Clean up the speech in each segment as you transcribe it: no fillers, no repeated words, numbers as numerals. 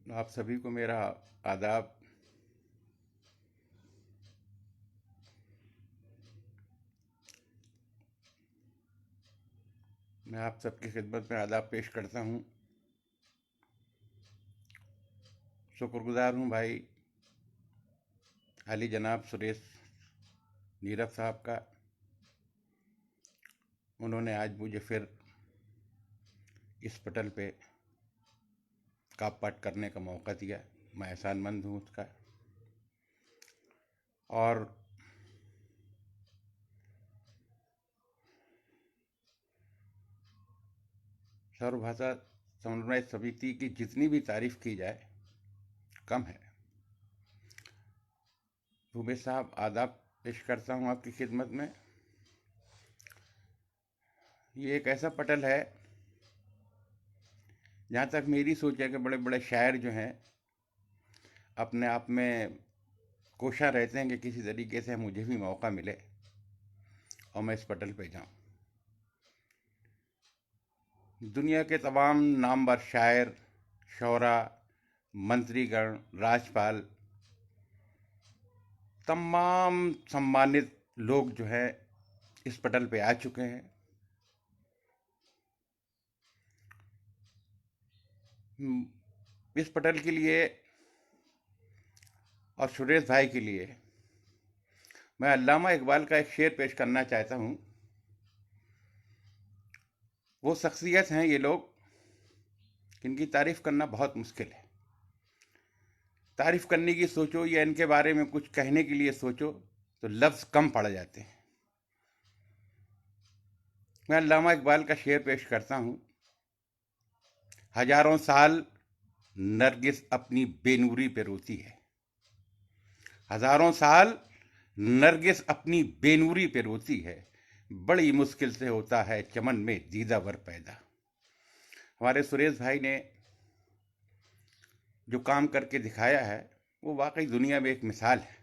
आप सभी को मेरा आदाब। मैं आप सबकी खिदमत में आदाब पेश करता हूँ। शुक्रगुजार हूँ भाई आली जनाब सुरेश नीरव साहब का। उन्होंने आज मुझे फिर इस पटल पे काप पाठ करने का मौका दिया। मैं एहसानमंद हूँ उसका। और सर्वभाषा समन्वय समिति की जितनी भी तारीफ की जाए कम है। भूपेश साहब, आदाब पेश करता हूँ आपकी खिदमत में। ये एक ऐसा पटल है जहाँ तक मेरी सोच है कि बड़े बड़े शायर जो हैं अपने आप में कोशा रहते हैं कि किसी तरीके से मुझे भी मौका मिले और मैं इस पटल पे जाऊं। दुनिया के तमाम नामवर शायर, शोरा, मंत्रीगण, राज्यपाल, तमाम सम्मानित लोग जो है इस पटल पे आ चुके हैं। इस पटल के लिए और सुरेश भाई के लिए मैं अल्लामा इकबाल का एक शेर पेश करना चाहता हूँ। वो शख्सियत हैं ये लोग जिनकी तारीफ करना बहुत मुश्किल है। तारीफ करने की सोचो या इनके बारे में कुछ कहने के लिए सोचो तो लफ्ज़ कम पड़ जाते हैं। मैं अल्लामा इकबाल का शेर पेश करता हूँ। हजारों साल नरगिस अपनी बेनूरी पे रोती है। हजारों साल नरगिस अपनी बेनूरी पे रोती है। बड़ी मुश्किल से होता है चमन में दीदावर पैदा। हमारे सुरेश भाई ने जो काम करके दिखाया है वो वाकई दुनिया में एक मिसाल है।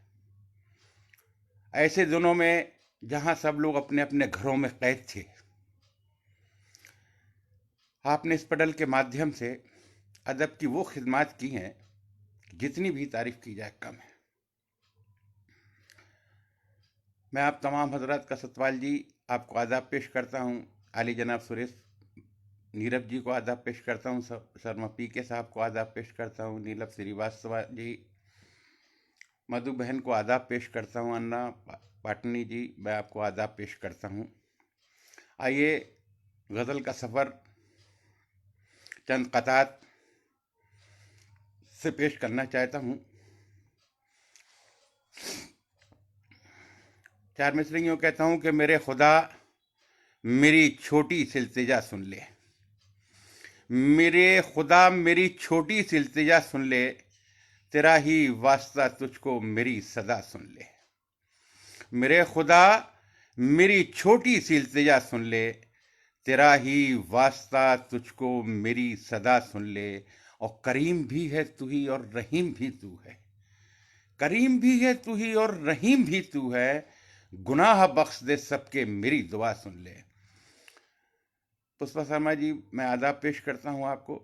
ऐसे दिनों में जहां सब लोग अपने अपने घरों में कैद थे, आपने इस पटल के माध्यम से अदब की वो खिदमत की हैं जितनी भी तारीफ की जाए कम है। मैं आप तमाम हजरात का सतपाल जी आपको आदाब पेश करता हूँ। आली जनाब सुरेश नीरव जी को आदाब पेश करता हूँ। शर्मा पी के साहब को आदाब पेश करता हूँ। नीलम श्रीवास्तव जी, मधु बहन को आदाब पेश करता हूँ। अन्ना पाटनी जी, मैं आपको आदाब पेश करता हूँ। आइए गज़ल का सफ़र चंद क़तात से पेश करना चाहता हूँ। चार मिसरी यूँ कहता हूँ कि मेरे खुदा मेरी छोटी सी इल्तिजा सुन ले। मेरे खुदा मेरी छोटी सी इल्तिजा सुन ले। तेरा ही वास्ता तुझको मेरी सदा सुन ले। मेरे खुदा मेरी छोटी सी इल्तिजा सुन ले। तेरा ही वास्ता तुझको मेरी सदा सुन ले। और करीम भी है तू ही और रहीम भी तू है। करीम भी है तू ही और रहीम भी तू है। गुनाह बख्श दे सबके मेरी दुआ सुन ले। पुष्पा शर्मा जी, मैं आदाब पेश करता हूँ आपको।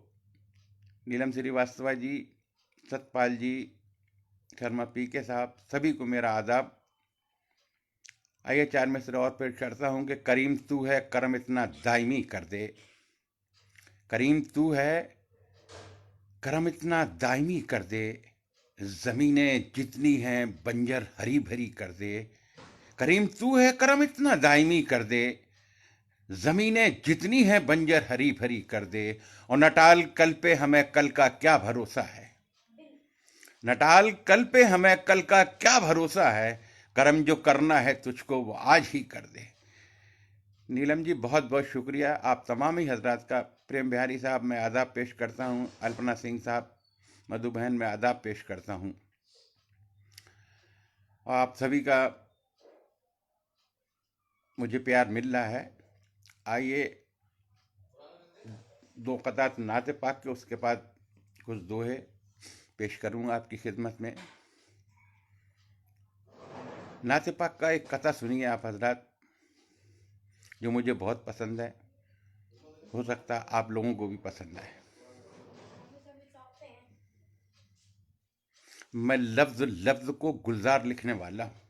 नीलम श्रीवास्तव जी, सतपाल जी, शर्मा पी के साहब, सभी को मेरा आदाब। आइए चार मिसरे और पेश करता हूँ कि करीम तू है करम इतना दायमी कर दे। करीम तू है करम इतना दायमी कर दे। ज़मीनें जितनी हैं बंजर हरी भरी कर दे। करीम तू है करम इतना दायमी कर दे। ज़मीनें जितनी हैं बंजर हरी भरी कर दे। और नटाल कल पे हमें कल का क्या भरोसा है। नटाल कल पे हमें कल का क्या भरोसा है। करम जो करना है तुझको वो आज ही कर दे। नीलम जी, बहुत बहुत शुक्रिया आप तमाम ही हजरात का। प्रेम बिहारी साहब, मैं आदाब पेश करता हूँ। अल्पना सिंह साहब, मधु बहन, मैं आदाब पेश करता हूँ। और आप सभी का मुझे प्यार मिल रहा है। आइए दो क़तात नाते पाक के, उसके बाद कुछ दोहे पेश करूँगा आपकी खिदमत में। नाते पाक का एक कथा सुनिए आप हजरात, जो मुझे बहुत पसंद है। हो सकता है आप लोगों को भी पसंद आए। मैं लफ्ज लफ्ज को गुलजार लिखने वाला हूँ।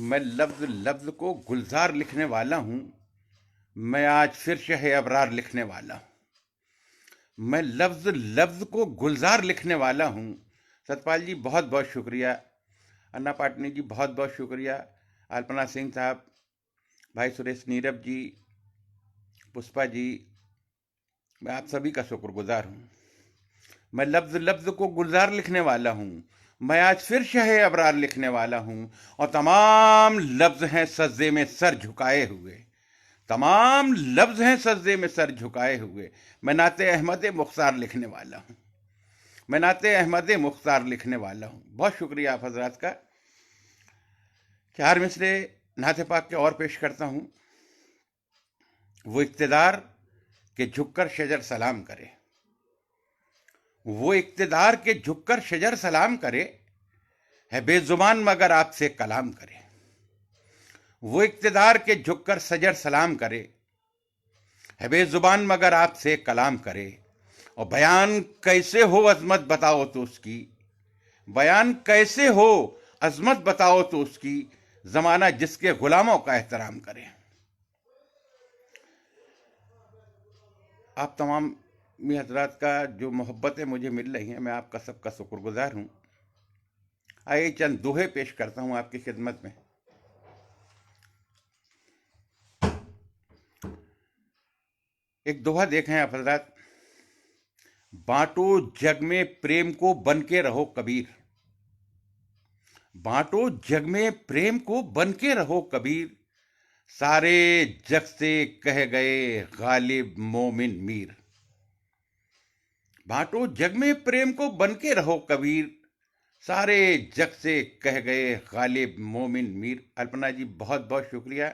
मैं लफ्ज लफ्ज को गुलजार लिखने वाला हूँ। मैं आज फिर शह अबरार लिखने वाला हूँ। मैं लफ्ज लफ्ज को गुलजार लिखने वाला हूँ। सतपाल जी बहुत बहुत शुक्रिया। अन्ना पाटनी जी बहुत बहुत शुक्रिया। अल्पना सिंह साहब, भाई सुरेश नीरव जी, पुष्पा जी, मैं आप सभी का शुक्रगुजार हूँ। मैं लफ्ज लफ्ज को गुलजार लिखने वाला हूँ। मैं आज फिर शह अबरार लिखने वाला हूँ। और तमाम लफ्ज हैं सज्जे में सर झुकाए हुए। तमाम लफ्ज हैं सज्जे में सर झुकाए हुए। मैं नाते अहमद मुख्तार लिखने वाला हूँ। मैं नाते अहमद मुख्तार लिखने वाला हूँ। बहुत शुक्रिया आप हजरात का। 4 मिसरे नाते पाक के और पेश करता हूँ। वो इक्तदार के झुककर शजर सलाम करे। वो इक्तदार के झुककर शजर सलाम करे, है बेजुबान मगर आपसे कलाम करे। वो इक्तदार के झुककर शजर सलाम करे, है बेजुबान मगर आपसे कलाम करे। और बयान कैसे हो अजमत बताओ तो उसकी। बयान कैसे हो अजमत बताओ तो उसकी। जमाना जिसके गुलामों का एहतराम करे। आप तमाम मी हजरात का जो मोहब्बतें मुझे मिल रही हैं, मैं आपका सबका शुक्रगुजार हूँ। आइए चंद दोहे पेश करता हूँ आपकी खिदमत में। एक दोहा देखें आप हजरात। बांटो जग में प्रेम को बन के रहो कबीर। बांटो जग में प्रेम को बन के रहो कबीर। सारे जग से कह गए गालिब मोमिन मीर। बांटो जग में प्रेम को बन के रहो कबीर। सारे जग से कह गए गालिब मोमिन मीर। अल्पना जी बहुत बहुत शुक्रिया।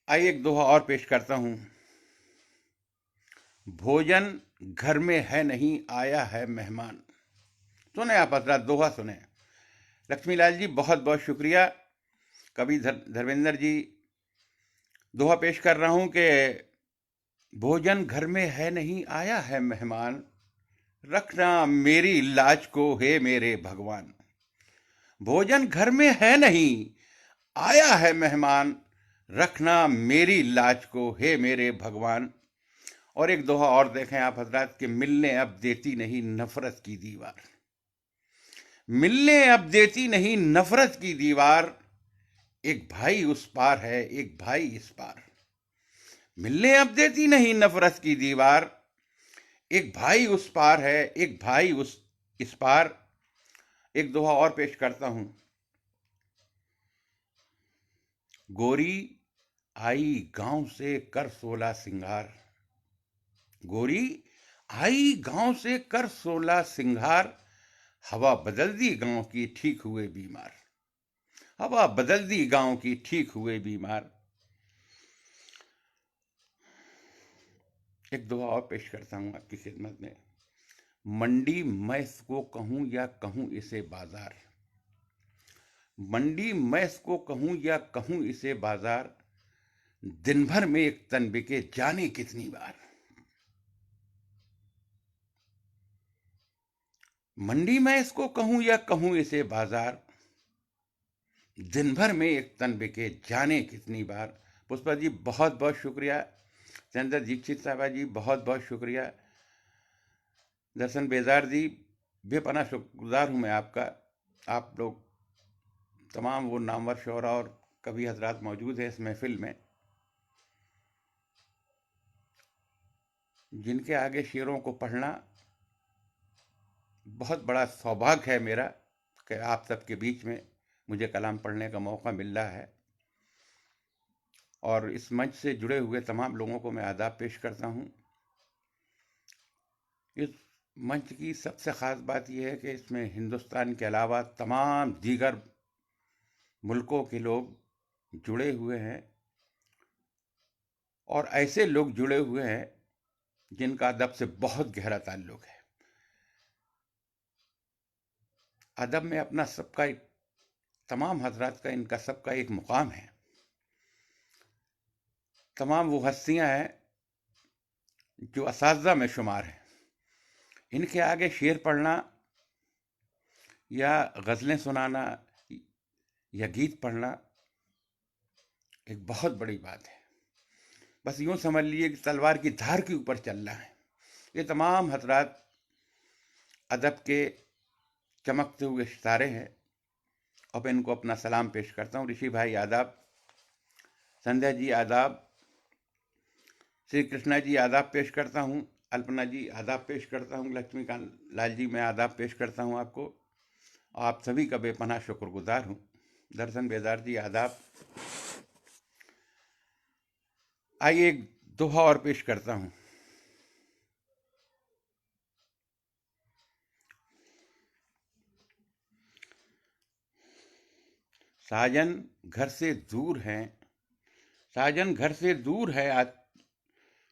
आइए एक दोहा और पेश करता हूं। भोजन घर में है नहीं, आया है मेहमान। सुने आप हजरात, दोहा सुने। लक्ष्मीलाल जी बहुत बहुत शुक्रिया। कवि धर्मेंद्र जी, दोहा पेश कर रहा हूं कि भोजन घर में है नहीं, आया है मेहमान। रखना मेरी लाज को हे मेरे भगवान। भोजन घर में है नहीं, आया है मेहमान। रखना मेरी लाज को हे मेरे भगवान। और एक दोहा और देखें आप हजरात के मिलने अब देती नहीं नफरत की दीवार। मिलने अब देती नहीं नफरत की दीवार। एक भाई उस पार है, एक भाई इस पार। मिलने अब देती नहीं नफरत की दीवार। एक भाई उस पार है, एक भाई उस इस पार। एक दोहा और पेश करता हूं। गोरी आई गांव से कर 16 सिंगार। गोरी आई गांव से कर 16 सिंगार। हवा बदल दी गांव की ठीक हुए बीमार। हवा बदल दी गांव की ठीक हुए बीमार। एक दोहा और पेश करता हूं आपकी खिदमत में। मंडी मैं इसको कहूं या कहूं इसे बाजार। मंडी मैं इसको कहूं या कहूं इसे बाजार। दिन भर में एक तन बिके जाने कितनी बार। मंडी मैं इसको कहूं या कहूं इसे बाजार। दिन भर में एक तन बिके जाने कितनी बार। पुष्पा जी बहुत बहुत शुक्रिया। चंद्र दीक्षित साहबा जी बहुत बहुत शुक्रिया। दर्शन बेजार जी, बेपनाह शुक्रगुजार हूं मैं आपका। आप लोग तमाम वो नामवर शोरा और कवि हजरात मौजूद हैं इस महफिल में, जिनके आगे शेरों को पढ़ना बहुत बड़ा सौभाग्य है मेरा कि आप सबके बीच में मुझे कलाम पढ़ने का मौका मिल रहा है। और इस मंच से जुड़े हुए तमाम लोगों को मैं आदाब पेश करता हूँ। इस मंच की सबसे ख़ास बात यह है कि इसमें हिंदुस्तान के अलावा तमाम दीगर मुल्कों के लोग जुड़े हुए हैं। और ऐसे लोग जुड़े हुए हैं जिनका अदब से बहुत गहरा ताल्लुक है। अदब में अपना सबका एक, तमाम हजरात का, इनका सबका एक मुकाम है। तमाम वो हस्तियां हैं जो असातिज़ा में शुमार हैं। इनके आगे शेर पढ़ना या गज़लें सुनाना या गीत पढ़ना एक बहुत बड़ी बात है। बस यूँ समझ लीजिए कि तलवार की धार के ऊपर चलना है। ये तमाम हजरात अदब के चमकते हुए सितारे हैं और मैं इनको अपना सलाम पेश करता हूँ। ऋषि भाई आदाब, संध्या जी आदाब, श्री कृष्णा जी आदाब पेश करता हूँ, अल्पना जी आदाब पेश करता हूँ, लक्ष्मीकांत लाल जी मैं आदाब पेश करता हूँ आपको। आप सभी का बेपनाह शुक्रगुजार हूँ। दर्शन बेदार जी आदाब। आइए एक दोहा और पेश करता हूँ। साजन घर से दूर है, साजन घर से दूर है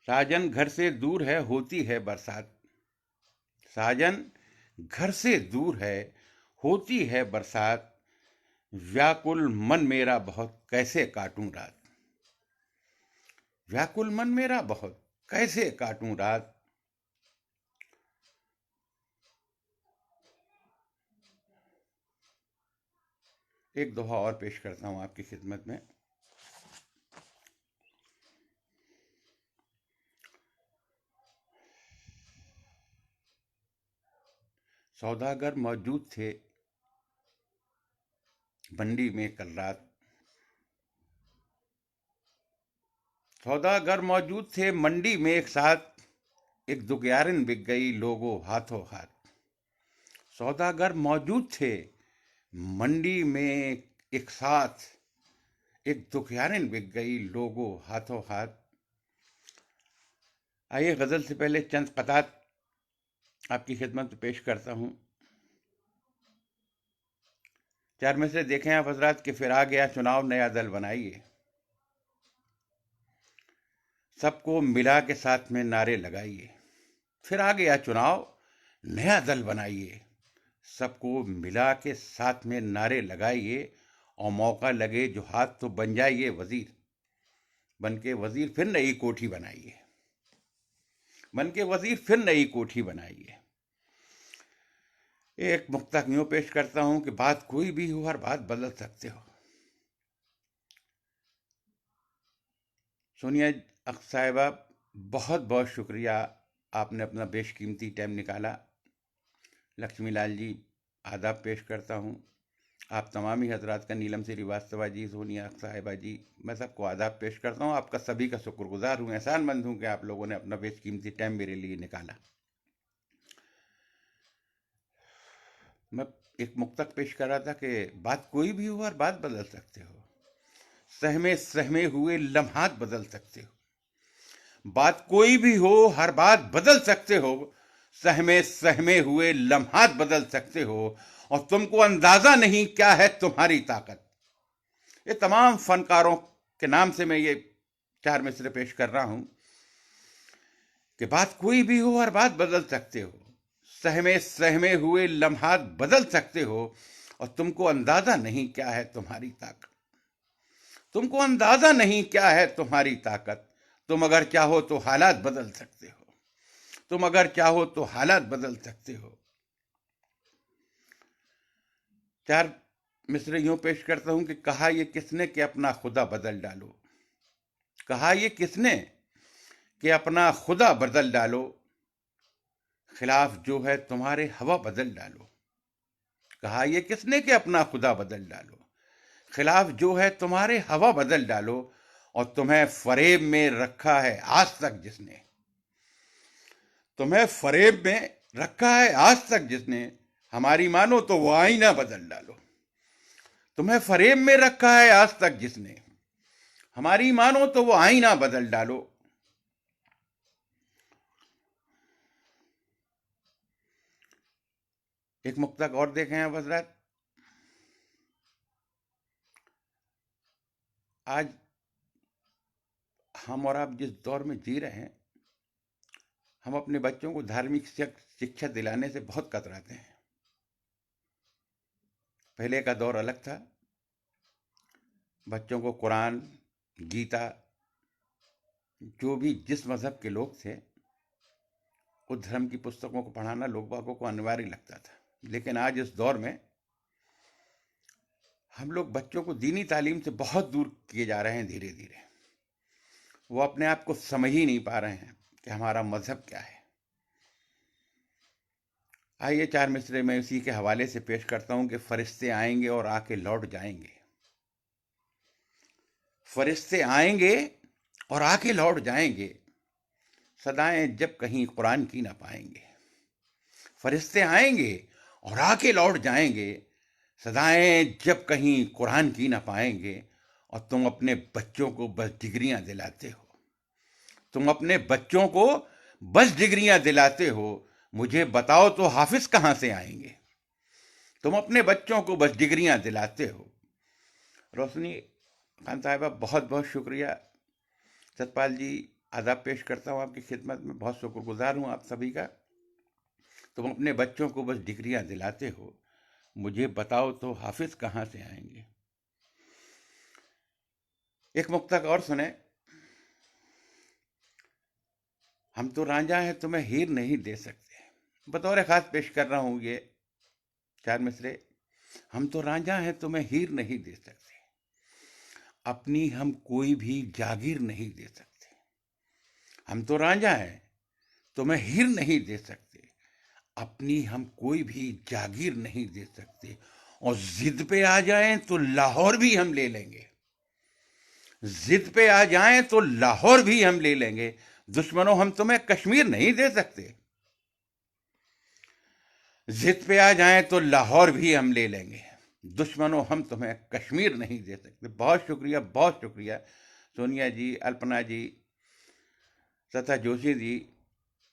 साजन घर से दूर है होती है बरसात। साजन घर से दूर है होती है बरसात, व्याकुल मन मेरा बहुत कैसे काटूं रात। व्याकुल मन मेरा बहुत कैसे काटूं रात। एक दोहा और पेश करता हूं आपकी खिदमत में। सौदागर मौजूद थे मंडी में कल रात। सौदागर मौजूद थे मंडी में एक साथ, एक दुग्यारिन बिक गई लोगों हाथों हाथ। सौदागर मौजूद थे मंडी में एक साथ, एक दुखियारिन बिक गई लोगों हाथों हाथ। आइए गजल से पहले चंद कतात आपकी खिदमत में पेश करता हूँ। चार में से देखें आप हजरात कि फिर आ गया चुनाव नया दल बनाइए, सबको मिला के साथ में नारे लगाइए। फिर आ गया चुनाव नया दल बनाइए, सबको मिला के साथ में नारे लगाइए, और मौका लगे जो हाथ तो बन जाइए वजीर, बन के वजीर फिर नई कोठी बनाइए, बन के वजीर फिर नई कोठी बनाइए। एक मुक्तक यूं पेश करता हूं कि बात कोई भी हो हर बात बदल सकते हो। सोनिया अख्तर साहिबा बहुत बहुत शुक्रिया, आपने अपना बेशकीमती टाइम निकाला। लक्ष्मी लाल जी आदाब पेश करता हूँ। आप तमाम ही हजरात का, नीलम श्रीवास्तवा जी, सोनिया अख्तर साहिबा जी, मैं सबको आदाब पेश करता हूँ। आपका सभी का शुक्रगुजार हूँ, एहसानमंद हूँ कि आप लोगों ने अपना बेशकीमती टाइम मेरे लिए निकाला। मैं एक मुक्तक पेश कर रहा था कि बात कोई भी हो और बात बदल सकते हो, सहमे सहमे हुए लम्हात बदल सकते हो। बात कोई भी हो हर बात बदल सकते हो, सहमे सहमे हुए लम्हात बदल सकते हो, और तुमको अंदाजा नहीं क्या है तुम्हारी ताकत। ये तमाम फनकारों के नाम से मैं ये चार मिसरे पेश कर रहा हूं कि बात कोई भी हो हर बात बदल सकते हो, सहमे सहमे हुए लम्हात बदल सकते हो, और तुमको अंदाजा नहीं क्या है तुम्हारी ताकत। तुमको अंदाजा नहीं क्या है तुम्हारी ताकत। तुम अगर चाहो तो हालात बदल सकते हो, तुम अगर चाहो तो हालात बदल सकते हो। चार मिसरे यूं पेश करता हूं कि कहा ये किसने कि अपना खुदा बदल डालो। कहा ये किसने कि अपना खुदा बदल डालो, खिलाफ जो है तुम्हारे हवा बदल डालो। कहा ये किसने कि अपना खुदा बदल डालो, खिलाफ जो है तुम्हारे हवा बदल डालो, और तुम्हें फरेब में रखा है आज तक जिसने, तुम्हें फरेब में रखा है आज तक जिसने, हमारी मानो तो वो आईना बदल डालो। तुम्हें फरेब में रखा है आज तक जिसने, हमारी मानो तो वो आईना बदल डालो। एक मुक्तक और देखें आप हजरत। आज हम और आप जिस दौर में जी रहे हैं, हम अपने बच्चों को धार्मिक शिक्षा दिलाने से बहुत कतराते हैं। पहले का दौर अलग था, बच्चों को कुरान, गीता, जो भी जिस मजहब के लोग थे उस धर्म की पुस्तकों को पढ़ाना लोग बागों को अनिवार्य लगता था। लेकिन आज इस दौर में हम लोग बच्चों को दीनी तालीम से बहुत दूर किए जा रहे हैं। धीरे धीरे वो अपने आप को समझ ही नहीं पा रहे हैं कि हमारा मजहब क्या है। आइए चार मिसरे मैं उसी के हवाले से पेश करता हूं कि फरिश्ते आएंगे और आके लौट जाएंगे। फरिश्ते आएंगे और आके लौट जाएंगे, सदाएं जब कहीं कुरान की ना पाएंगे। फरिश्ते आएंगे और आके लौट जाएंगे, सदाएं जब कहीं कुरान की ना पाएंगे। और तुम अपने बच्चों को बस डिग्रियां दिलाते हो, तुम अपने बच्चों को बस डिग्रियां दिलाते हो। मुझे बताओ तो हाफिज कहां से आएंगे? तुम अपने बच्चों को बस डिग्रियां दिलाते हो। रोशनी खान साहिबा, बहुत बहुत शुक्रिया। सतपाल जी, आदाब पेश करता हूं आपकी खिदमत में। बहुत शुक्रगुजार हूं आप सभी का। तुम अपने बच्चों को बस डिग्रियां दिलाते हो, मुझे बताओ तो हाफिज कहां से आएंगे? एक मुक्तक और सुने। हम तो रांझा हैं तुम्हें हीर नहीं दे सकते। बतौर खास पेश कर रहा हूं ये चार मिसरे। हम तो रांझा हैं तुम्हें हीर नहीं दे सकते, अपनी हम कोई भी जागीर नहीं दे सकते। हम तो रांझा हैं तुम्हें हीर नहीं दे सकते, अपनी हम कोई भी जागीर नहीं दे सकते। और जिद पे आ जाएं तो लाहौर भी हम ले लेंगे। जिद पे आ जाएं तो लाहौर भी हम ले लेंगे। दुश्मनों, हम तुम्हें कश्मीर नहीं दे सकते। जिद पे आ जाएं तो लाहौर भी हम ले लेंगे। दुश्मनों, हम तुम्हें कश्मीर नहीं दे सकते। बहुत शुक्रिया, बहुत शुक्रिया सोनिया जी, अल्पना जी तथा जोशी जी।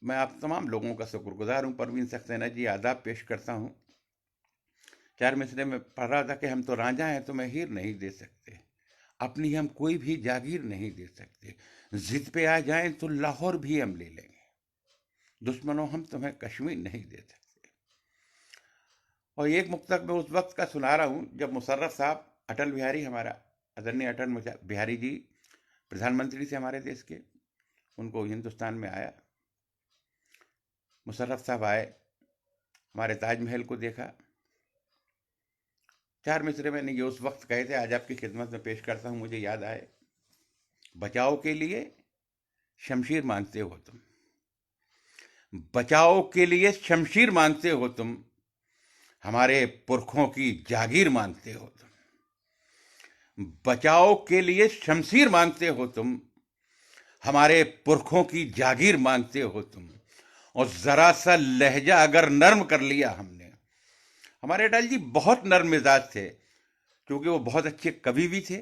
मैं आप तमाम लोगों का शुक्रगुजार हूँ। परवीन सक्सेना जी, आदाब पेश करता हूँ। चार मिसरे में पढ़ रहा था कि हम तो रांझा हैं तुम्हें हीर नहीं दे सकते, अपनी हम कोई भी जागीर नहीं दे सकते। जिद पे आ जाएं तो लाहौर भी हम ले लेंगे। दुश्मनों, हम तुम्हें कश्मीर नहीं दे सकते। और एक मुक्तक मैं उस वक्त का सुना रहा हूं जब मुशर्रफ साहब, अटल बिहारी, हमारा आदरणीय अटल बिहारी जी प्रधानमंत्री थे हमारे देश के, उनको हिंदुस्तान में आया। मुशर्रफ साहब आए, हमारे ताजमहल को देखा। चार मिसरे मैंने ये उस वक्त कहे थे, आज आपकी खिदमत में पेश करता हूं। मुझे याद आए। बचाओ के लिए शमशीर मांगते हो तुम, बचाओ के लिए शमशीर मांगते हो तुम, हमारे पुरखों की जागीर मांगते हो तुम। बचाओ के लिए शमशीर मांगते हो तुम, हमारे पुरखों की जागीर मांगते हो तुम। और जरा सा लहजा अगर नर्म कर लिया हमने। हमारे अटल जी बहुत नर्म मिजाज थे, क्योंकि वो बहुत अच्छे कवि भी थे।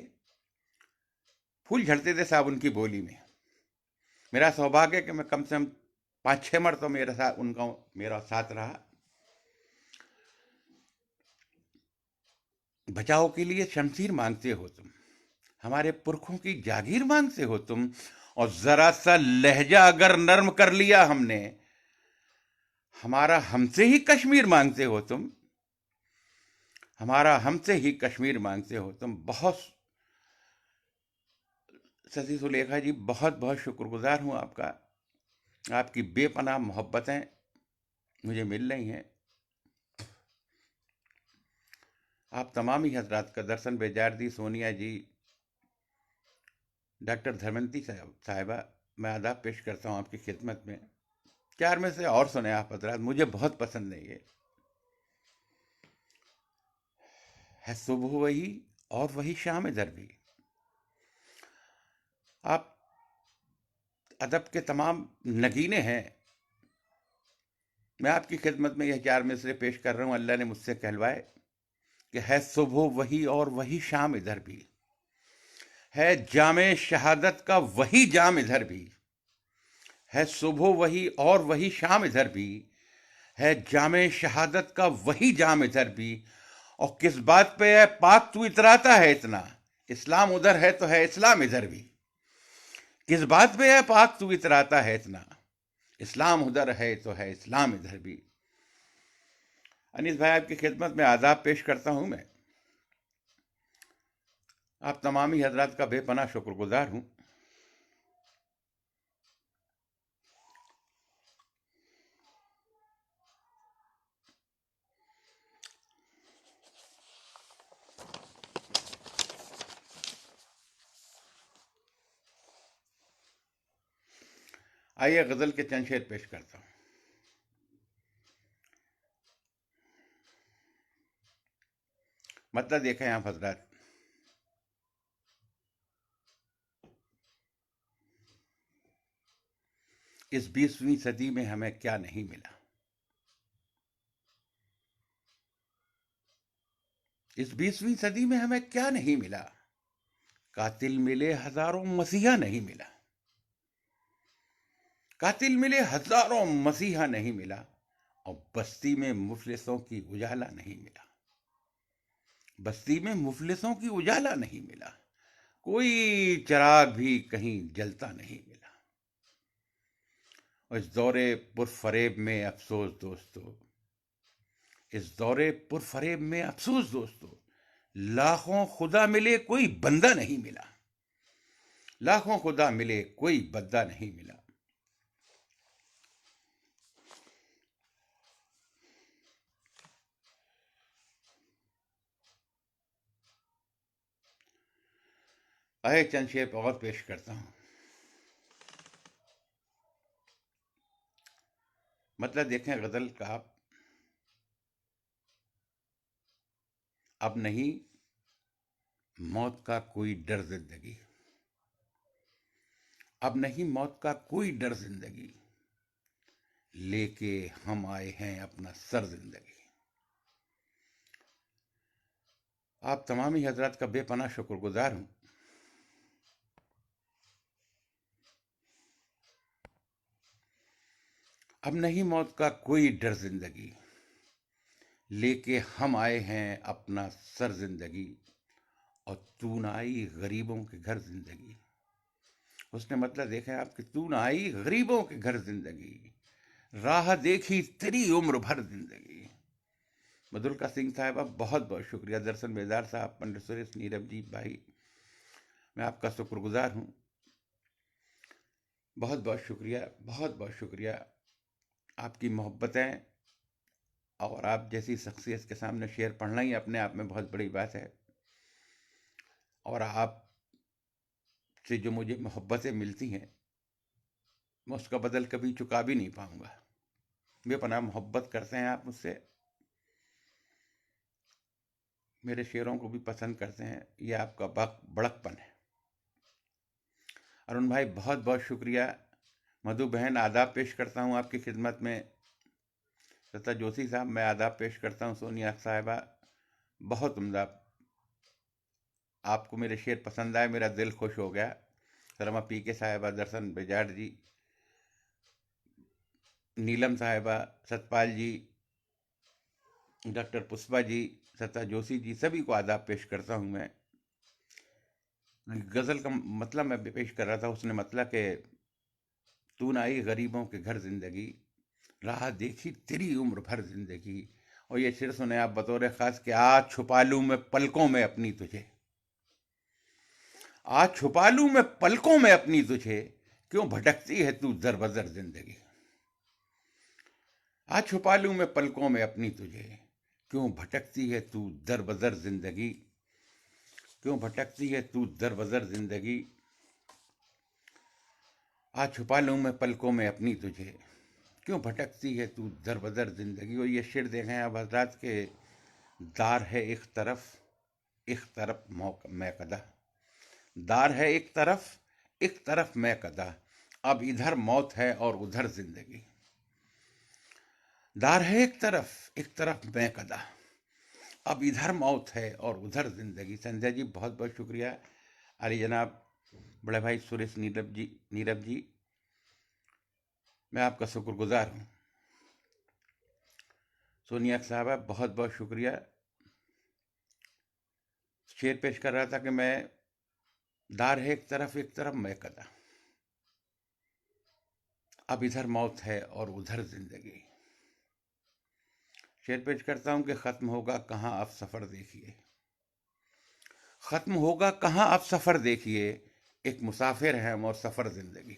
फूल झड़ते थे साहब उनकी बोली में। मेरा सौभाग्य कि मैं कम से कम 5-6 मरतबा मेरे साथ उनका मेरा साथ रहा। बचाओ के लिए शमशीर मांगते हो तुम, हमारे पुरखों की जागीर मांगते हो तुम। और जरा सा लहजा अगर नर्म कर लिया हमने, हमारा हमसे ही कश्मीर मांगते हो तुम, हमारा हमसे ही कश्मीर मांगते हो तुम। बहुत सती सुलेखा जी, बहुत बहुत शुक्रगुजार हूं आपका। आपकी बेपनाह मोहब्बतें मुझे मिल रही हैं। आप तमाम ही हजरात का, दर्शन बेजारदी, सोनिया जी, डॉक्टर धर्मेंती साहिबा, मैं आदाब पेश करता हूं आपकी खिदमत में। चार में से और सुने आप हजरात, मुझे बहुत पसंद है। सुबह वही और वही शाम इधर भी। आप अदब के तमाम नगीने हैं। मैं आपकी खिदमत में यह चार मिसरे पेश कर रहा हूं, अल्लाह ने मुझसे कहलवाए कि है सुबह वही और वही शाम इधर भी, है जामे शहादत का वही जाम इधर भी, है सुबह वही और वही शाम इधर भी, है जामे शहादत का वही जाम इधर भी। और किस बात पे है पाक तू इतराता है इतना, इस्लाम उधर है तो है इस्लाम इधर भी। किस बात पे है पाक तू इतराता है इतना, इस्लाम उधर है तो है इस्लाम इधर भी। अनीस भाई, आपकी खिदमत में आदाब पेश करता हूं मैं। आप तमाम ही हजरात का बेपनाह शुक्रगुजार हूं। आइए गजल के चंद शेर पेश करता हूं। मतलब देखें आप हजरात, इस 20वीं सदी में हमें क्या नहीं मिला। इस 20वीं सदी में हमें क्या नहीं मिला। कातिल मिले हजारों, मसीहा नहीं मिला। कातिल मिले हजारों, मसीहा नहीं मिला। और बस्ती में मुफलिसों की उजाला नहीं मिला। बस्ती में मुफलिसों की उजाला नहीं मिला। कोई चिराग भी कहीं जलता नहीं मिला। और इस दौरे पुरफरेब में अफसोस दोस्तों, इस दौरे पुरफरेब में अफसोस दोस्तों, लाखों खुदा मिले कोई बंदा नहीं मिला। लाखों खुदा मिले कोई बंदा नहीं मिला। आए चंद शेर और पेश करता हूं। मतलब देखें गजल का, अब नहीं मौत का कोई डर जिंदगी। अब नहीं मौत का कोई डर जिंदगी, लेके हम आए हैं अपना सर जिंदगी। आप तमामी हजरात का बेपनाह शुक्रगुजार हूं। अब नहीं मौत का कोई डर जिंदगी, लेके हम आए हैं अपना सर जिंदगी। और तू न आई गरीबों के घर जिंदगी। उसने मतलब देखें आप कि तू न आई गरीबों के घर जिंदगी, राह देखी तेरी उम्र भर जिंदगी। मधुलिका सिंह साहब, बहुत बहुत शुक्रिया। दर्शन बेदार साहब, पंडित सुरेश नीरव जी भाई, मैं आपका शुक्रगुजार हूँ। बहुत बहुत शुक्रिया, बहुत बहुत शुक्रिया। आपकी मोहब्बतें और आप जैसी शख्सियत के सामने शेर पढ़ना ही अपने आप में बहुत बड़ी बात है। और आप से जो मुझे मोहब्बतें मिलती हैं, मैं उसका बदल कभी चुका भी नहीं पाऊंगा। बेपनाह मोहब्बत करते हैं आप मुझसे, मेरे शेरों को भी पसंद करते हैं, ये आपका बड़कपन है। अरुण भाई, बहुत बहुत शुक्रिया। मधु बहन, आदाब पेश करता हूँ आपकी खिदमत में। सत्ता जोशी साहब, मैं आदाब पेश करता हूँ। सोनिया साहिबा, बहुत उम्दा। आपको मेरे शेर पसंद आए, मेरा दिल खुश हो गया। शर्मा पी के साहिबा, दर्शन बेजाड़ जी, नीलम साहिबा, सतपाल जी, डॉक्टर पुष्पा जी, सत्ता जोशी जी, सभी को आदाब पेश करता हूँ मैं। गज़ल का मतलब मैं पेश कर रहा था, उसने मतलब कि तू न आई गरीबों के घर जिंदगी, राह देखी तेरी उम्र भर जिंदगी। और ये शेर सुने आप बतौर खास कि आज छुपा लूं मैं पलकों में अपनी तुझे। आज छुपा लूं मैं पलकों में अपनी तुझे, क्यों भटकती है तू दर बदर जिंदगी। आज छुपा लूं मैं पलकों में अपनी तुझे, क्यों भटकती है तू दर बदर जिंदगी। क्यों भटकती है तू दर बदर जिंदगी। आज छुपा लूं मैं पलकों में अपनी तुझे, क्यों भटकती है तू दर बदर जिंदगी। और ये शेर देखें आप हजरात के, दार है एक तरफ मैं कदा। दार है एक तरफ मैं कदा, अब इधर मौत है और उधर जिंदगी। दार है एक तरफ मैं कदा, अब इधर मौत है और उधर जिंदगी। संजय जी, बहुत बहुत शुक्रिया। अली जनाब, बड़े भाई सुरेश नीरव जी, मैं आपका शुक्रगुजार हूँ। सोनिया साहबा, बहुत बहुत शुक्रिया। शेर पेश कर रहा था कि मैं, दार है एक तरफ मैं कदा, अब इधर मौत है और उधर जिंदगी। शेर पेश करता हूं कि खत्म होगा कहां अब सफर देखिए। खत्म होगा कहां अब सफर देखिए, एक मुसाफिर हैं हम और सफर जिंदगी।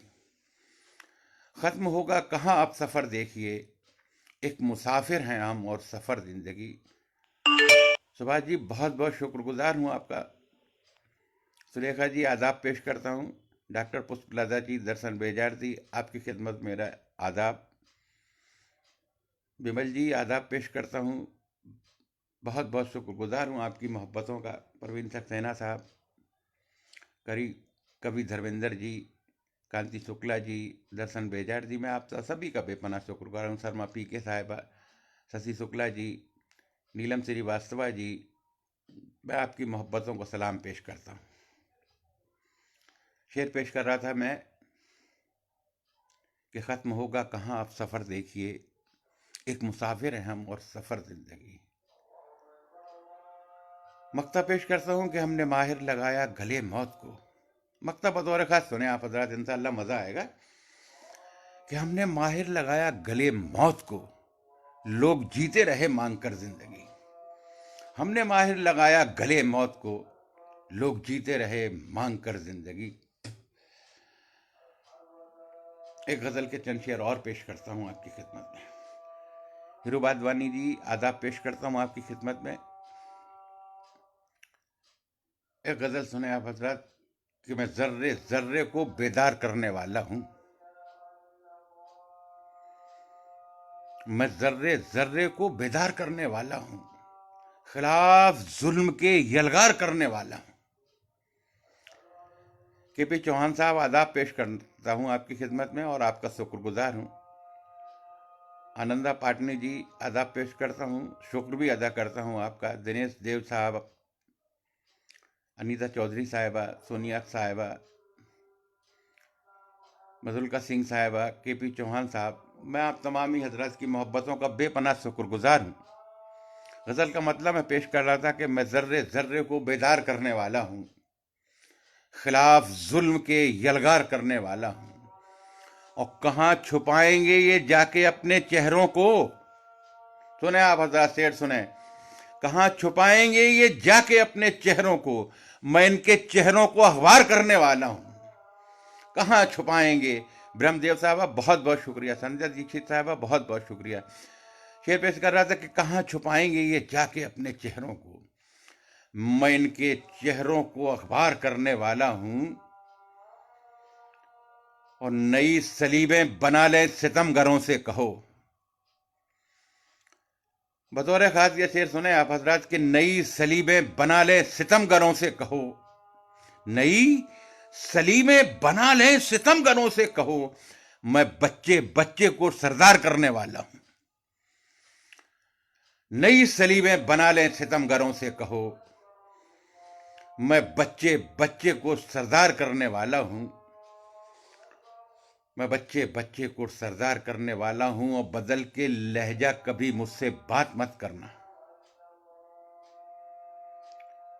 खत्म होगा कहां अब सफर देखिए, एक मुसाफिर हैं हम और सफर जिंदगी। सुभाष जी, बहुत बहुत शुक्रगुजार हूं आपका। सुलेखा जी, आदाब पेश करता हूं। डॉक्टर पुष्पलता जी, दर्शन बेजार जी, आपकी खिदमत मेरा आदाब। विमल जी, आदाब पेश करता हूँ। बहुत बहुत शुक्रगुजार हूँ आपकी मोहब्बतों का। परवीन सक्सेना साहब, करी कवि धर्मेंद्र जी, कांति शुक्ला जी, दर्शन बेजार जी, मैं आप सभी का बेपनाह शुक्रगुजार हूँ। शर्मा पी के साहिबा, शशि शुक्ला जी, नीलम श्रीवास्तवा जी, मैं आपकी मोहब्बतों को सलाम पेश करता हूँ। शेर पेश कर रहा था मैं कि ख़त्म होगा कहाँ अब सफ़र देखिए, एक मुसाफिर हैं हम और सफ़र ज़िंदगी। मक्ता पेश करता हूँ कि हमने माहिर लगाया गले मौत को। मक्ता बतौर ख़ास सुने आप हज़रात, इंशाअल्लाह मज़ा आएगा। कि हमने माहिर लगाया गले मौत को, लोग जीते रहे मांग कर ज़िंदगी। हमने माहिर लगाया गले मौत को, लोग जीते रहे मांग कर ज़िंदगी। एक गज़ल के चंद शेर और पेश करता हूँ आपकी खिदमत में। हीरो वाधवानी जी, आदाब पेश करता हूँ आपकी खिदमत में। एक गज़ल सुने आप हजरत कि मैं जर्रे जर्रे को बेदार करने वाला हूँ। मैं जर्रे जर्रे को बेदार करने वाला हूँ, खिलाफ जुल्म के यलगार करने वाला हूँ। के.पी. चौहान साहब, आदाब पेश करता हूँ आपकी खिदमत में और आपका शुक्रगुजार हूँ। आनंदा पाटनी जी, आदाब पेश करता हूँ, शुक्र भी अदा करता हूँ आपका। दिनेश देव साहब, अनीता चौधरी साहिबा, सोनिया साहिबा, मधुलका सिंह साहिबा, के.पी. चौहान साहब, मैं आप तमाम ही हजरात की मोहब्बतों का बेपनाह शुक्रगुजार हूँ। गज़ल का मतलब मैं पेश कर रहा था कि मैं जर्रे जर्रे को बेदार करने वाला हूँ, खिलाफ जुल्म के यलगार करने वाला हूँ। और कहाँ छुपाएंगे ये जाके अपने चेहरों को। सुने आप हजरात, शेर सुने। कहाँ छुपाएंगे ये जाके अपने चेहरों को, मैं इनके चेहरों को अखबार करने वाला हूँ। कहाँ छुपाएंगे। ब्रह्मदेव साहबा, बहुत बहुत शुक्रिया। संजय दीक्षित साहबा, बहुत बहुत शुक्रिया। शेर पेश कर रहा था कि कहाँ छुपाएंगे ये जाके अपने चेहरों को, मैं इनके चेहरों को अखबार करने वाला हूं। और नई सलीबें बना ले सितमगरों से कहो। बतौर खास ये शेर सुने आप हजरात कि नई सलीबें बना ले सितमगरों से कहो। नई सलीबें बना ले सितमगरों से कहो, मैं बच्चे बच्चे को सरदार करने वाला हूं। नई सलीबें बना ले सितमगरों से कहो, मैं बच्चे बच्चे को सरदार करने वाला हूं। मैं बच्चे बच्चे को सरदार करने वाला हूं। और बदल के लहजा कभी मुझसे बात मत करना।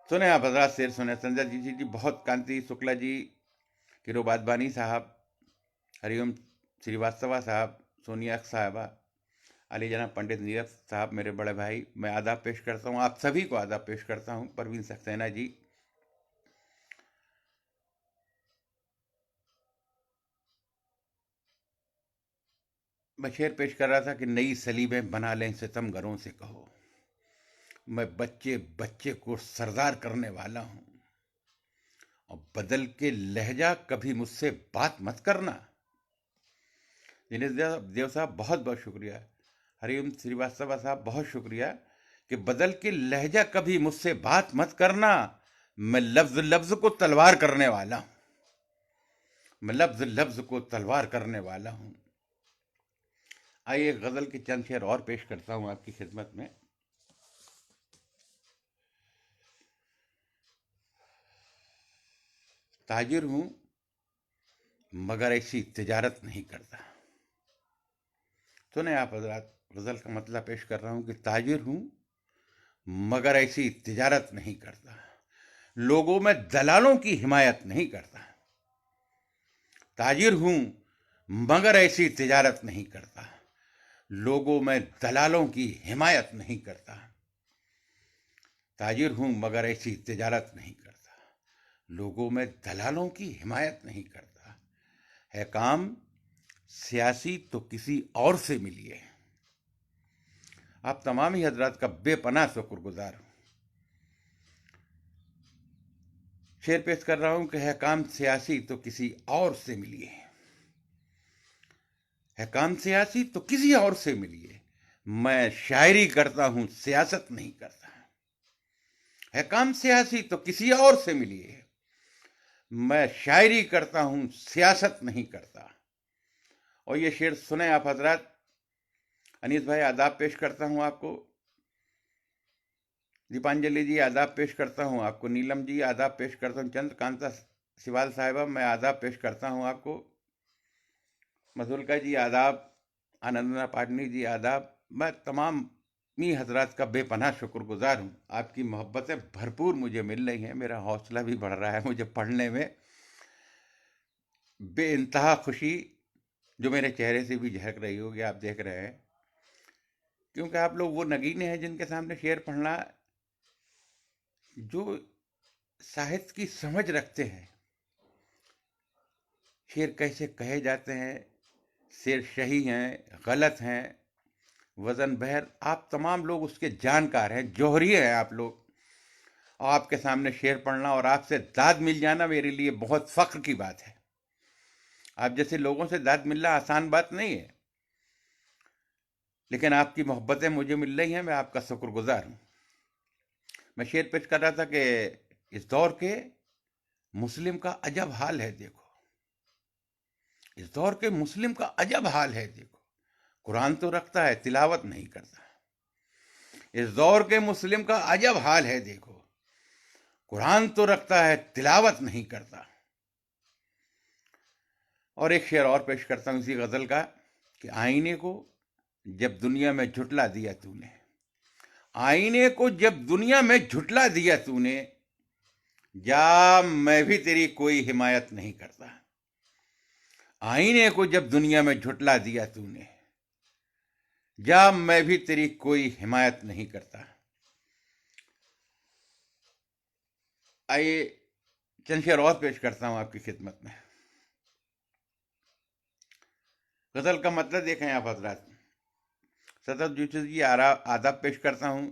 सुने आप हजरात, शेर सुने। संजय जी, बहुत, कांति शुक्ला जी, किरो वाधवानी साहब, हरिओम श्रीवास्तवा साहब, सोनिया साहबा, अली जनाब पंडित नीरज साहब, मेरे बड़े भाई, मैं आदाब पेश करता हूँ। आप सभी को आदाब पेश करता हूँ। परवीन सक्सेना जी, मैं शेर पेश कर रहा था कि नई सलीबें बना लें सितमगरों से कहो, मैं बच्चे बच्चे को सरदार करने वाला हूं। और बदल के लहजा कभी मुझसे बात मत करना। दिनेश देव साहब, बहुत बहुत शुक्रिया। हरिओम श्रीवास्तव साहब, बहुत शुक्रिया कि बदल के लहजा कभी मुझसे बात मत करना। मैं लफ्ज लफ्ज को तलवार करने वाला हूं। मैं लफ्ज लफ्ज को तलवार करने वाला हूं। आइए गजल के चंद शेर और पेश करता हूं आपकी खिदमत में। ताजिर हूं मगर ऐसी तिजारत नहीं करता। सुने आप हजरात, गजल का मतलब पेश कर रहा हूं कि ताजिर हूं मगर ऐसी तिजारत नहीं करता। लोगों में दलालों की हिमायत नहीं करता। ताजिर हूं मगर ऐसी तिजारत नहीं करता। लोगों में दलालों की हिमायत नहीं करता। ताजिर हूं मगर ऐसी तिजारत नहीं करता। लोगों में दलालों की हिमायत नहीं करता। है काम सियासी तो किसी और से मिलिए। आप तमाम ही हजरात का बेपनाह शुक्रगुजार हूं। शेर पेश कर रहा हूं कि है काम सियासी तो किसी और से मिलिए, है काम सियासी तो किसी और से मिलिए, मैं शायरी करता हूं सियासत नहीं करता। है काम सियासी तो किसी और से मिलिए, मैं शायरी करता हूं सियासत नहीं करता। और ये शेर सुने आप हजरात। अनीस भाई आदाब पेश करता हूं आपको, दीपांजलि जी आदाब पेश करता हूं आपको, नीलम जी आदाब पेश करता हूं, चंद्रकांता सिवाल साहिबा मैं आदाब पेश करता हूं आपको, मधुलका जी आदाब, आनंदना पाटनी जी आदाब। मैं तमाम मी हजरात का बेपनाह शुक्रगुजार हूँ। आपकी मोहब्बतें भरपूर मुझे मिल रही हैं, मेरा हौसला भी बढ़ रहा है मुझे पढ़ने में। बेइंतहा खुशी जो मेरे चेहरे से भी झलक रही होगी, आप देख रहे हैं, क्योंकि आप लोग वो नगीने हैं जिनके सामने शेर पढ़ना, जो साहित्य की समझ रखते हैं, शेर कैसे कहे जाते हैं, शेर सही हैं गलत हैं, वजन बहर, आप तमाम लोग उसके जानकार हैं, जौहरी हैं आप लोग। और आपके सामने शेर पढ़ना और आपसे दाद मिल जाना मेरे लिए बहुत फख्र की बात है। आप जैसे लोगों से दाद मिलना आसान बात नहीं है, लेकिन आपकी मोहब्बतें मुझे मिल रही हैं, मैं आपका शुक्रगुजार हूं। मैं शेर पेश कर रहा था कि इस दौर के मुस्लिम का अजब हाल है देखो, इस दौर के मुस्लिम का अजब हाल है देखो, कुरान तो रखता है तिलावत नहीं करता। इस दौर के मुस्लिम का अजब हाल है देखो, कुरान तो रखता है तिलावत नहीं करता। और एक शेर और पेश करता हूं इसी गजल का कि आईने को जब दुनिया में झुटला दिया तूने, आईने को जब दुनिया में झुटला दिया तूने, जा मैं भी तेरी कोई हिमायत नहीं करता। आईने को जब दुनिया में झुटला दिया तूने, जा मैं भी तेरी कोई हिमायत नहीं करता। आइए चंद शेर और पेश करता हूं आपकी खिदमत में। गजल का मतलब देखें आप हजरात। सतत जोशी जी आदाब पेश करता हूं,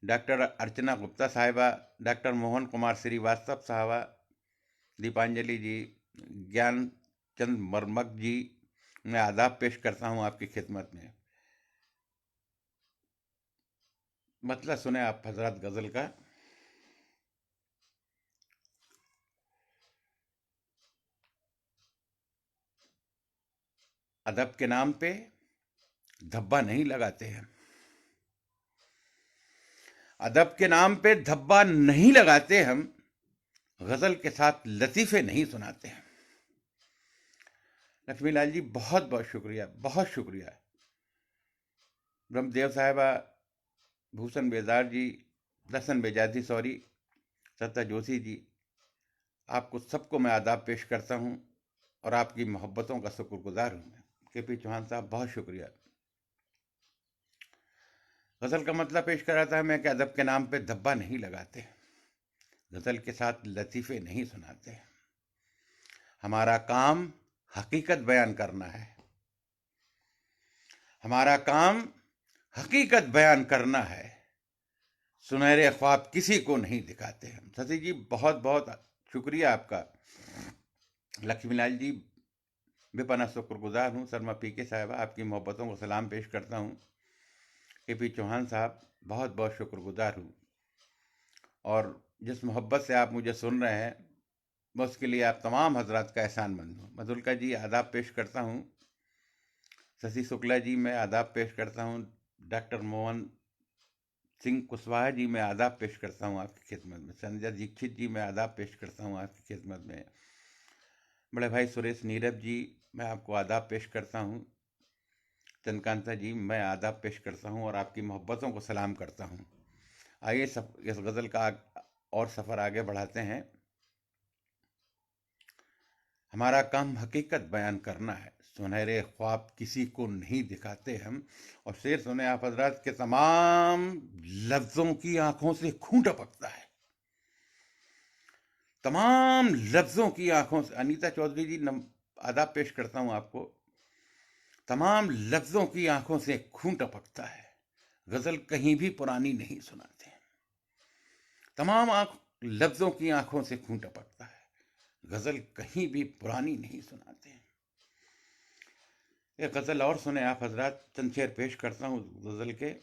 डॉक्टर अर्चना गुप्ता साहिबा, डॉक्टर मोहन कुमार श्रीवास्तव साहबा, दीपांजलि जी, ज्ञान चंद मरमक जी, मैं आदाब पेश करता हूं आपकी खिदमत में। मतलब सुने आप हजरत गजल का। अदब के नाम पे धब्बा नहीं लगाते हैं, अदब के नाम पे धब्बा नहीं लगाते हम, गजल के साथ लतीफे नहीं सुनाते हैं। लक्ष्मीलाल जी बहुत बहुत शुक्रिया, बहुत शुक्रिया। ब्रह्मदेव साहिबा, भूषण बेजार जी, दर्शन बेजादी सॉरी, सत्ता जोशी जी, आपको सबको मैं आदाब पेश करता हूं और आपकी मोहब्बतों का शुक्रगुजार हूं मैं। के पी चौहान साहब बहुत शुक्रिया। गजल का मतलब पेश कर रहा था मैं कि अदब के नाम पे धब्बा नहीं लगाते, गजल के साथ लतीफे नहीं सुनाते। हमारा काम हकीकत बयान करना है, हमारा काम हकीकत बयान करना है, सुनहरे ख्वाब किसी को नहीं दिखाते हम। सती जी बहुत बहुत शुक्रिया आपका। लक्ष्मीलाल जी बेपना शुक्रगुजार हूँ। शर्मा पीके साहिबा आपकी मोहब्बतों को सलाम पेश करता हूँ। के.पी. चौहान साहब बहुत बहुत शुक्रगुजार हूँ। और जिस मोहब्बत से आप मुझे सुन रहे हैं, मैं उसके लिए आप तमाम हजरात का एहसानमंद हूँ। मधुलका जी आदाब पेश करता हूँ, शशि शुक्ला जी मैं आदाब पेश करता हूँ, डॉक्टर मोहन सिंह कुशवाहा जी मैं आदाब पेश करता हूँ आपकी खिदमत में, संजय दीक्षित जी मैं आदाब पेश करता हूँ आपकी खिदमत में, बड़े भाई सुरेश नीरव जी मैं आपको आदाब पेश करता हूँ, चंद्रकांता जी मैं आदाब पेश करता हूँ और आपकी मोहब्बतों को सलाम करता हूँ। आइए सब इस गज़ल का और सफ़र आगे बढ़ाते हैं। हमारा काम हकीकत बयान करना है, सुनहरे ख्वाब किसी को नहीं दिखाते हम। और शेर सुने आप हजरात के तमाम लफ्ज़ों की आंखों से खून टपकता है, तमाम लफ्ज़ों की आंखों से। अनीता चौधरी जी आदाब पेश करता हूँ आपको। तमाम लफ्ज़ों की आंखों से खून टपकता है, गज़ल कहीं भी पुरानी नहीं सुनाते। तमाम लफ्जों की आंखों से खून टपकता है। गजल कहीं भी पुरानी नहीं सुनाते हैं। एक गजल और सुने आप हजरात, चंद शेर पेश करता हूँ गजल के।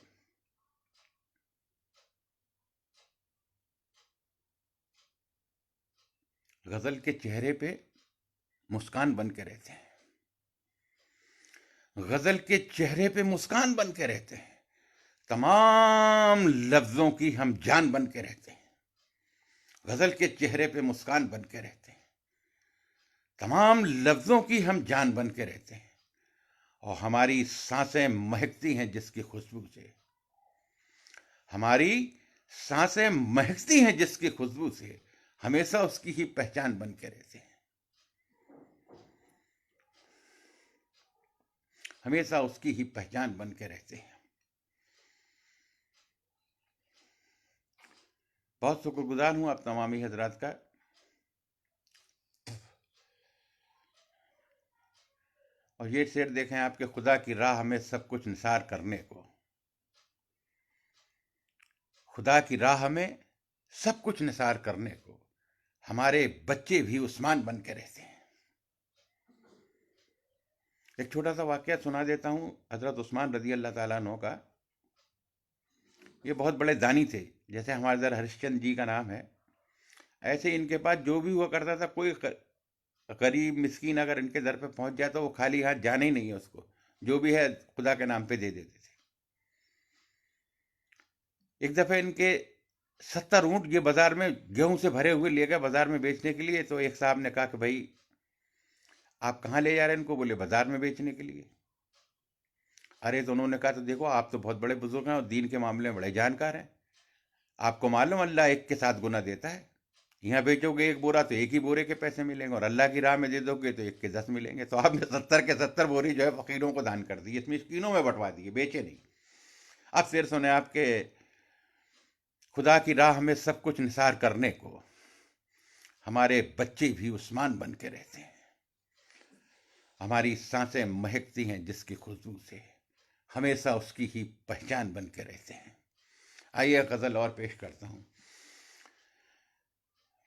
गजल के चेहरे पे मुस्कान बन के रहते हैं, गजल के चेहरे पे मुस्कान बन के रहते हैं, तमाम लफ्जों की हम जान बन के रहते हैं। गजल के चेहरे पे मुस्कान बन के रहते हैं, तमाम लफ्जों की हम जान बन के रहते हैं। और हमारी सांसें महकती हैं जिसकी खुशबू से, हमारी सांसें महकती हैं जिसकी खुशबू से, हमेशा उसकी ही पहचान बन के रहते हैं, हमेशा उसकी ही पहचान बन के रहते हैं। बहुत शुक्रगुजार हूं आप तमामी हजरात का। और ये शेर देखें आपके, खुदा की राह में सब कुछ निसार करने को, खुदा की राह में सब कुछ निसार करने को, हमारे बच्चे भी उस्मान बन के रहते हैं। एक छोटा सा वाकया सुना देता हूं हजरत उस्मान रजी अल्लाह ताला अन्हु का। ये बहुत बड़े दानी थे, जैसे हमारे इधर हरिश्चंद्र जी का नाम है, ऐसे इनके पास जो भी हुआ करता था, कोई गरीब मिस्कीन अगर इनके दर पे पहुंच जाए तो वो खाली हाथ जाने ही नहीं है, उसको जो भी है खुदा के नाम पे दे देते थे। एक दफे इनके 70 ऊंट ये बाजार में गेहूं से भरे हुए ले गए बाजार में बेचने के लिए। तो एक साहब ने कहा कि भाई आप कहाँ ले जा रहे हैं इनको? बोले बाजार में बेचने के लिए। अरे तो उन्होंने कहा तो देखो आप तो बहुत बड़े बुजुर्ग हैं और दीन के मामले में बड़े जानकार हैं, आपको मालूम अल्लाह एक के 7 गुना देता है। यहाँ बेचोगे एक बोरा तो एक ही बोरे के पैसे मिलेंगे, और अल्लाह की राह में दे दोगे तो एक के 10 मिलेंगे। तो आपने 70 के 70 बोरी जो है फकीरों को दान कर दी, इसमें मिस्कीनों में बंटवा दिए, बेचे नहीं। अब शेर सुने आपके, खुदा की राह में सब कुछ निसार करने को, हमारे बच्चे भी उस्मान बन के रहते हैं, हमारी सांसें महकती हैं जिसकी खुशबू से, हमेशा उसकी ही पहचान बन के रहते हैं। आइए गजल और पेश करता हूं।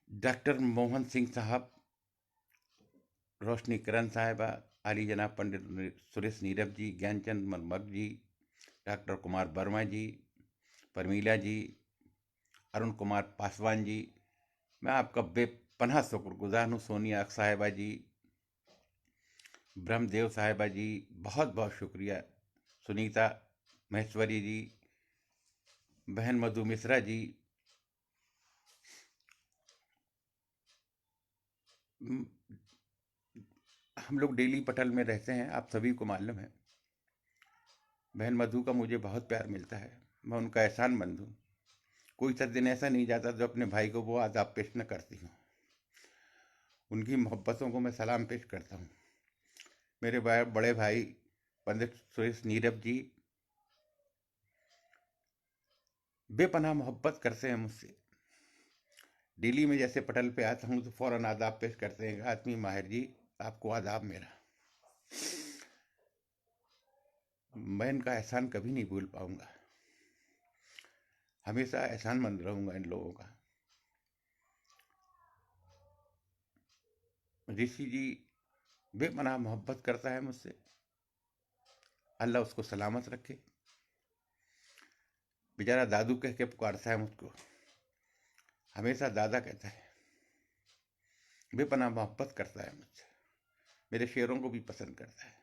डॉक्टर मोहन सिंह साहब, रोशनी किरण साहिबा, आली जनाब पंडित सुरेश नीरव जी, ज्ञानचंद मरमक जी, डॉक्टर कुमार वर्मा जी, परमीला जी, अरुण कुमार पासवान जी, मैं आपका बेपनाह शुक्रगुजार हूँ। सोनिया साहिबा जी, ब्रह्मदेव साहिबा जी, बहुत बहुत शुक्रिया। सुनीता महेश्वरी जी, बहन मधु मिश्रा जी, हम लोग डेली पटल में रहते हैं, आप सभी को मालूम है। बहन मधु का मुझे बहुत प्यार मिलता है, मैं उनका एहसानमंद हूँ। कोई सा दिन ऐसा नहीं जाता जो अपने भाई को वो आदाब पेश न करती हूँ। उनकी मोहब्बतों को मैं सलाम पेश करता हूँ। मेरे बड़े भाई पंडित सुरेश नीरव जी बेपनाह मोहब्बत करते हैं मुझसे। दिल्ली में जैसे पटल पे आता हूँ तो फौरन आदाब पेश करते हैं, आदमी माहिर जी आपको आदाब मेरा। मैं इनका एहसान कभी नहीं भूल पाऊंगा, हमेशा एहसानमंद रहूंगा इन लोगों का। ऋषि जी बेपनाह मोहब्बत करता है मुझसे, अल्लाह उसको सलामत रखे। बेचारा दादू कह के पुकारता है मुझको, हमेशा दादा कहता है। बेपनाह मोहब्बत करता है मुझसे, मेरे शेरों को भी पसंद करता है।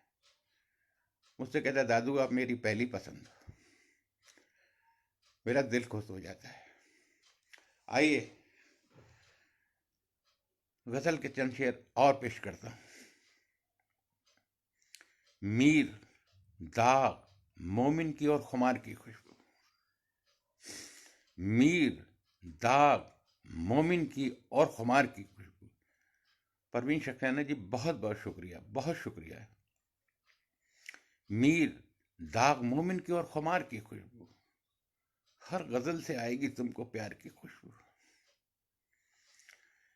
मुझसे कहता है दादू आप मेरी पहली पसंद हो, मेरा दिल खुश हो जाता है। आइए गजल के चंद शेर और पेश करता हूं। मीर दाग मोमिन की और खुमार की खुशबू, मीर दाग मोमिन की और खुमार की खुशबू। परवीन सक्सेना जी बहुत बहुत शुक्रिया, बहुत शुक्रिया। मीर दाग मोमिन की और खुमार की खुशबू, हर गजल से आएगी तुमको प्यार की खुशबू।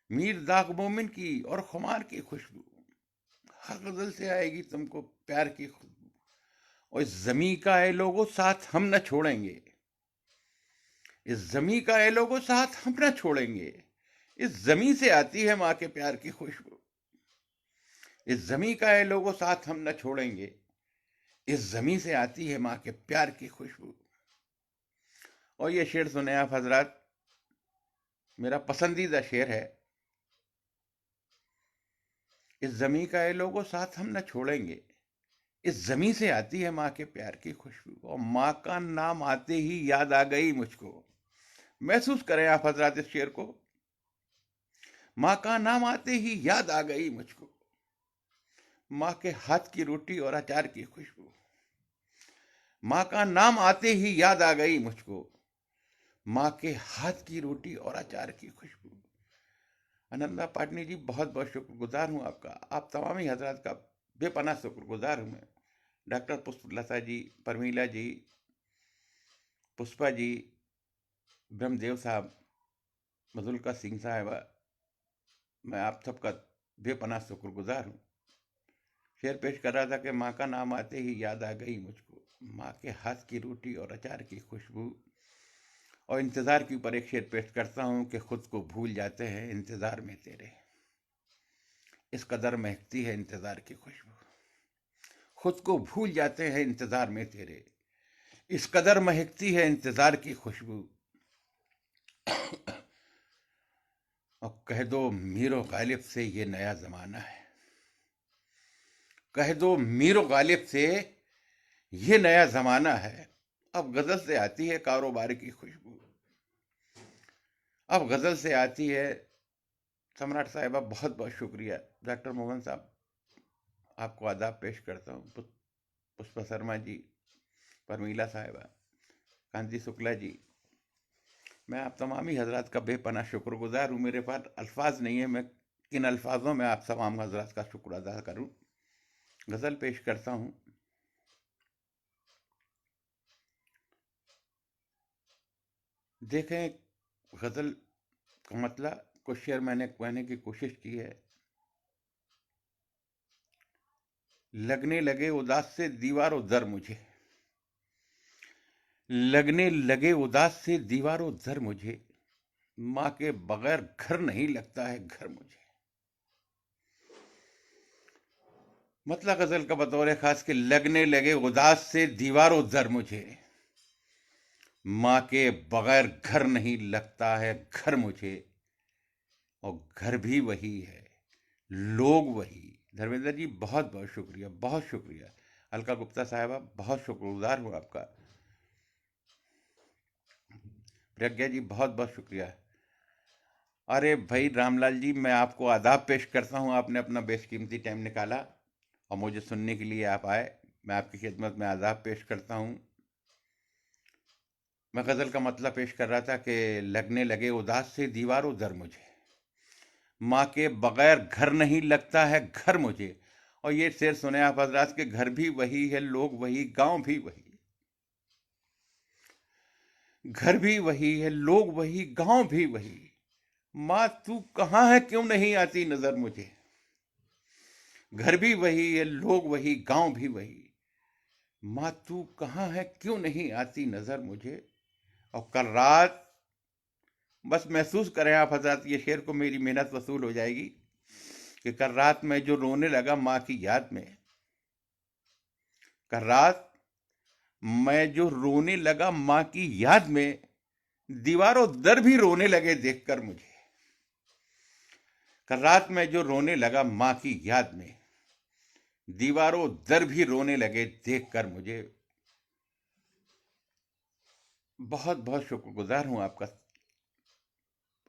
मीर दाग मोमिन की और खुमार की खुशबू, हर गजल से आएगी तुमको प्यार की खुशबू। और इस जमी का ए लोगों साथ हम न छोड़ेंगे, इस जमी का ए लोगों साथ हम न छोड़ेंगे, इस जमी से आती है माँ के प्यार की खुशबू। इस जमी का है लोगों साथ हम न छोड़ेंगे, इस जमी से आती है माँ के प्यार की खुशबू। और ये शेर सुने आप हजरात, मेरा पसंदीदा शेर है। इस जमी का ये लोगों साथ हम न छोड़ेंगे, इस जमी से आती है माँ के प्यार की खुशबू। और माँ का नाम आते ही याद आ गई मुझको। महसूस करें आप हजरात इस शेर को। माँ का नाम आते ही याद आ गई मुझको, माँ के हाथ की रोटी और अचार की खुशबू। माँ का नाम आते ही याद आ गई मुझको, माँ के हाथ की रोटी और अचार की खुशबू। आनंदा पाटनी जी, बहुत बहुत शुक्रगुजार हूँ आपका। आप तमाम ही हजरात का बेपनाह शुक्रगुजार हूँ मैं। डॉक्टर पुष्पलता जी, परमीला जी, पुष्पा जी, ब्रह्मदेव साहब, मधुलिका सिंह साहबा, मैं आप सबका बेपनाह शुक्रगुजार हूँ। शेर पेश कर रहा था कि माँ का नाम आते ही याद आ गई मुझको, माँ के हाथ की रोटी और अचार की खुशबू। और इंतज़ार के ऊपर एक शेर पेश करता हूँ कि खुद को भूल जाते हैं इंतज़ार में तेरे, इस कदर महकती है इंतज़ार की खुशबू। खुद को भूल जाते हैं इंतज़ार में तेरे, इस कदर महकती है इंतज़ार की खुशबू। और कह दो मीरो गालिब से ये नया ज़माना है, कह दो मीरो गालिब से ये नया ज़माना है। अब गज़ल से आती है कारोबार की खुशबू, अब गज़ल से आती है। सम्राट साहिबा, बहुत बहुत शुक्रिया। डॉक्टर मोहन साहब, आपको आदाब पेश करता हूँ। पुष्पा शर्मा जी, परमीला साहिबा, कांति शुक्ला जी, मैं आप तमामी हजरात का बेपनाह शुक्रगुजार हूँ। मेरे पास अल्फाज नहीं है, मैं किन अल्फाजों में आप तमाम हजरात का शुक्र अदा करूँ। गज़ल पेश करता हूँ। देखें, गज़ल का मतलब कुछ शेर मैंने कहने की कोशिश की है। लगने लगे उदास से दीवारों दर मुझे, लगने लगे उदास से दीवारों दर मुझे, माँ के बगैर घर नहीं लगता है घर मुझे। मतलब गजल का बतौर खास के लगने लगे उदास से दीवारों दर मुझे, माँ के बगैर घर नहीं लगता है घर मुझे। और घर भी वही है, लोग वही। धर्मेंद्र जी, बहुत बहुत शुक्रिया, बहुत शुक्रिया। अलका गुप्ता साहिबा, बहुत शुक्रगुजार हूँ आपका। प्रज्ञा जी, बहुत बहुत शुक्रिया। अरे भाई रामलाल जी, मैं आपको आदाब पेश करता हूँ। आपने अपना बेशकीमती टाइम निकाला और मुझे सुनने के लिए आप आए। मैं आपकी खिदमत में आदाब पेश करता हूँ। मैं गज़ल का मतलब पेश कर रहा था कि लगने लगे उदास से दीवारों दर मुझे, माँ के बगैर घर नहीं लगता है घर मुझे। और ये शेर सुने आप हजरात के, घर भी वही है, लोग वही, गांव भी वही। घर भी वही है, लोग वही, गांव भी वही। माँ तू कहाँ है, क्यों नहीं आती नजर मुझे। घर भी वही है, लोग वही, गांव भी वही। माँ तू कहाँ है, क्यों नहीं आती नजर मुझे। और कल रात, बस महसूस करें आप हजरत, ये शेर को मेरी मेहनत वसूल हो जाएगी कि कल रात में जो रोने लगा माँ की याद में, कल रात मैं जो रोने लगा माँ की याद में, दीवारों दर भी रोने लगे देखकर मुझे। कल रात में जो रोने लगा माँ की याद में, दीवारों दर भी रोने लगे देखकर मुझे। बहुत बहुत शुक्रगुजार हूँ आपका।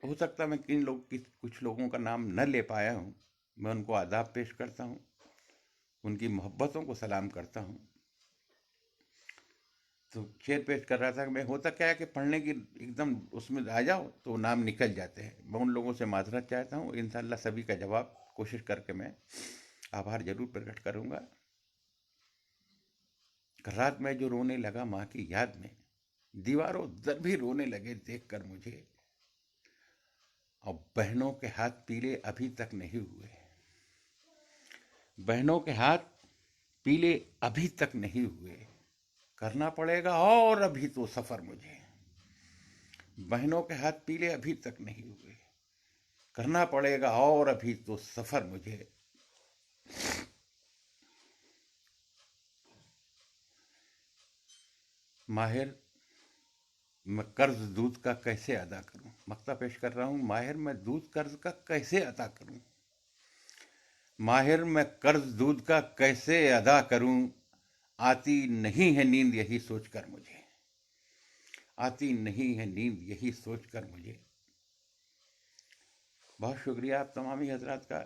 हो सकता है मैं कुछ लोगों का नाम न ले पाया हूँ। मैं उनको आदाब पेश करता हूँ, उनकी मोहब्बतों को सलाम करता हूँ। तो शेर पेश कर रहा था कि मैं, होता क्या है कि पढ़ने की एकदम उसमें आ जाओ तो नाम निकल जाते हैं। मैं उन लोगों से माजरत चाहता हूँ। इंशाअल्लाह सभी का जवाब कोशिश करके मैं आभार जरूर प्रकट करूँगा। रात में जो रोने लगा माँ की याद में, दीवारों दर भी रोने लगे देखकर मुझे। और बहनों के हाथ पीले अभी तक नहीं हुए, बहनों के हाथ पीले अभी तक नहीं हुए, करना पड़ेगा और अभी तो सफर मुझे। बहनों के हाथ पीले अभी तक नहीं हुए, करना पड़ेगा और अभी तो सफर मुझे। माहिर मैं कर्ज दूध का कैसे अदा करूं। मक्ता पेश कर रहा हूं, माहिर मैं दूध कर्ज का कैसे अदा करूं। माहिर मैं कर्ज दूध का कैसे अदा करूं। आती नहीं है नींद यही सोचकर मुझे, आती नहीं है नींद यही सोचकर मुझे। बहुत शुक्रिया आप तमामी हजरात का,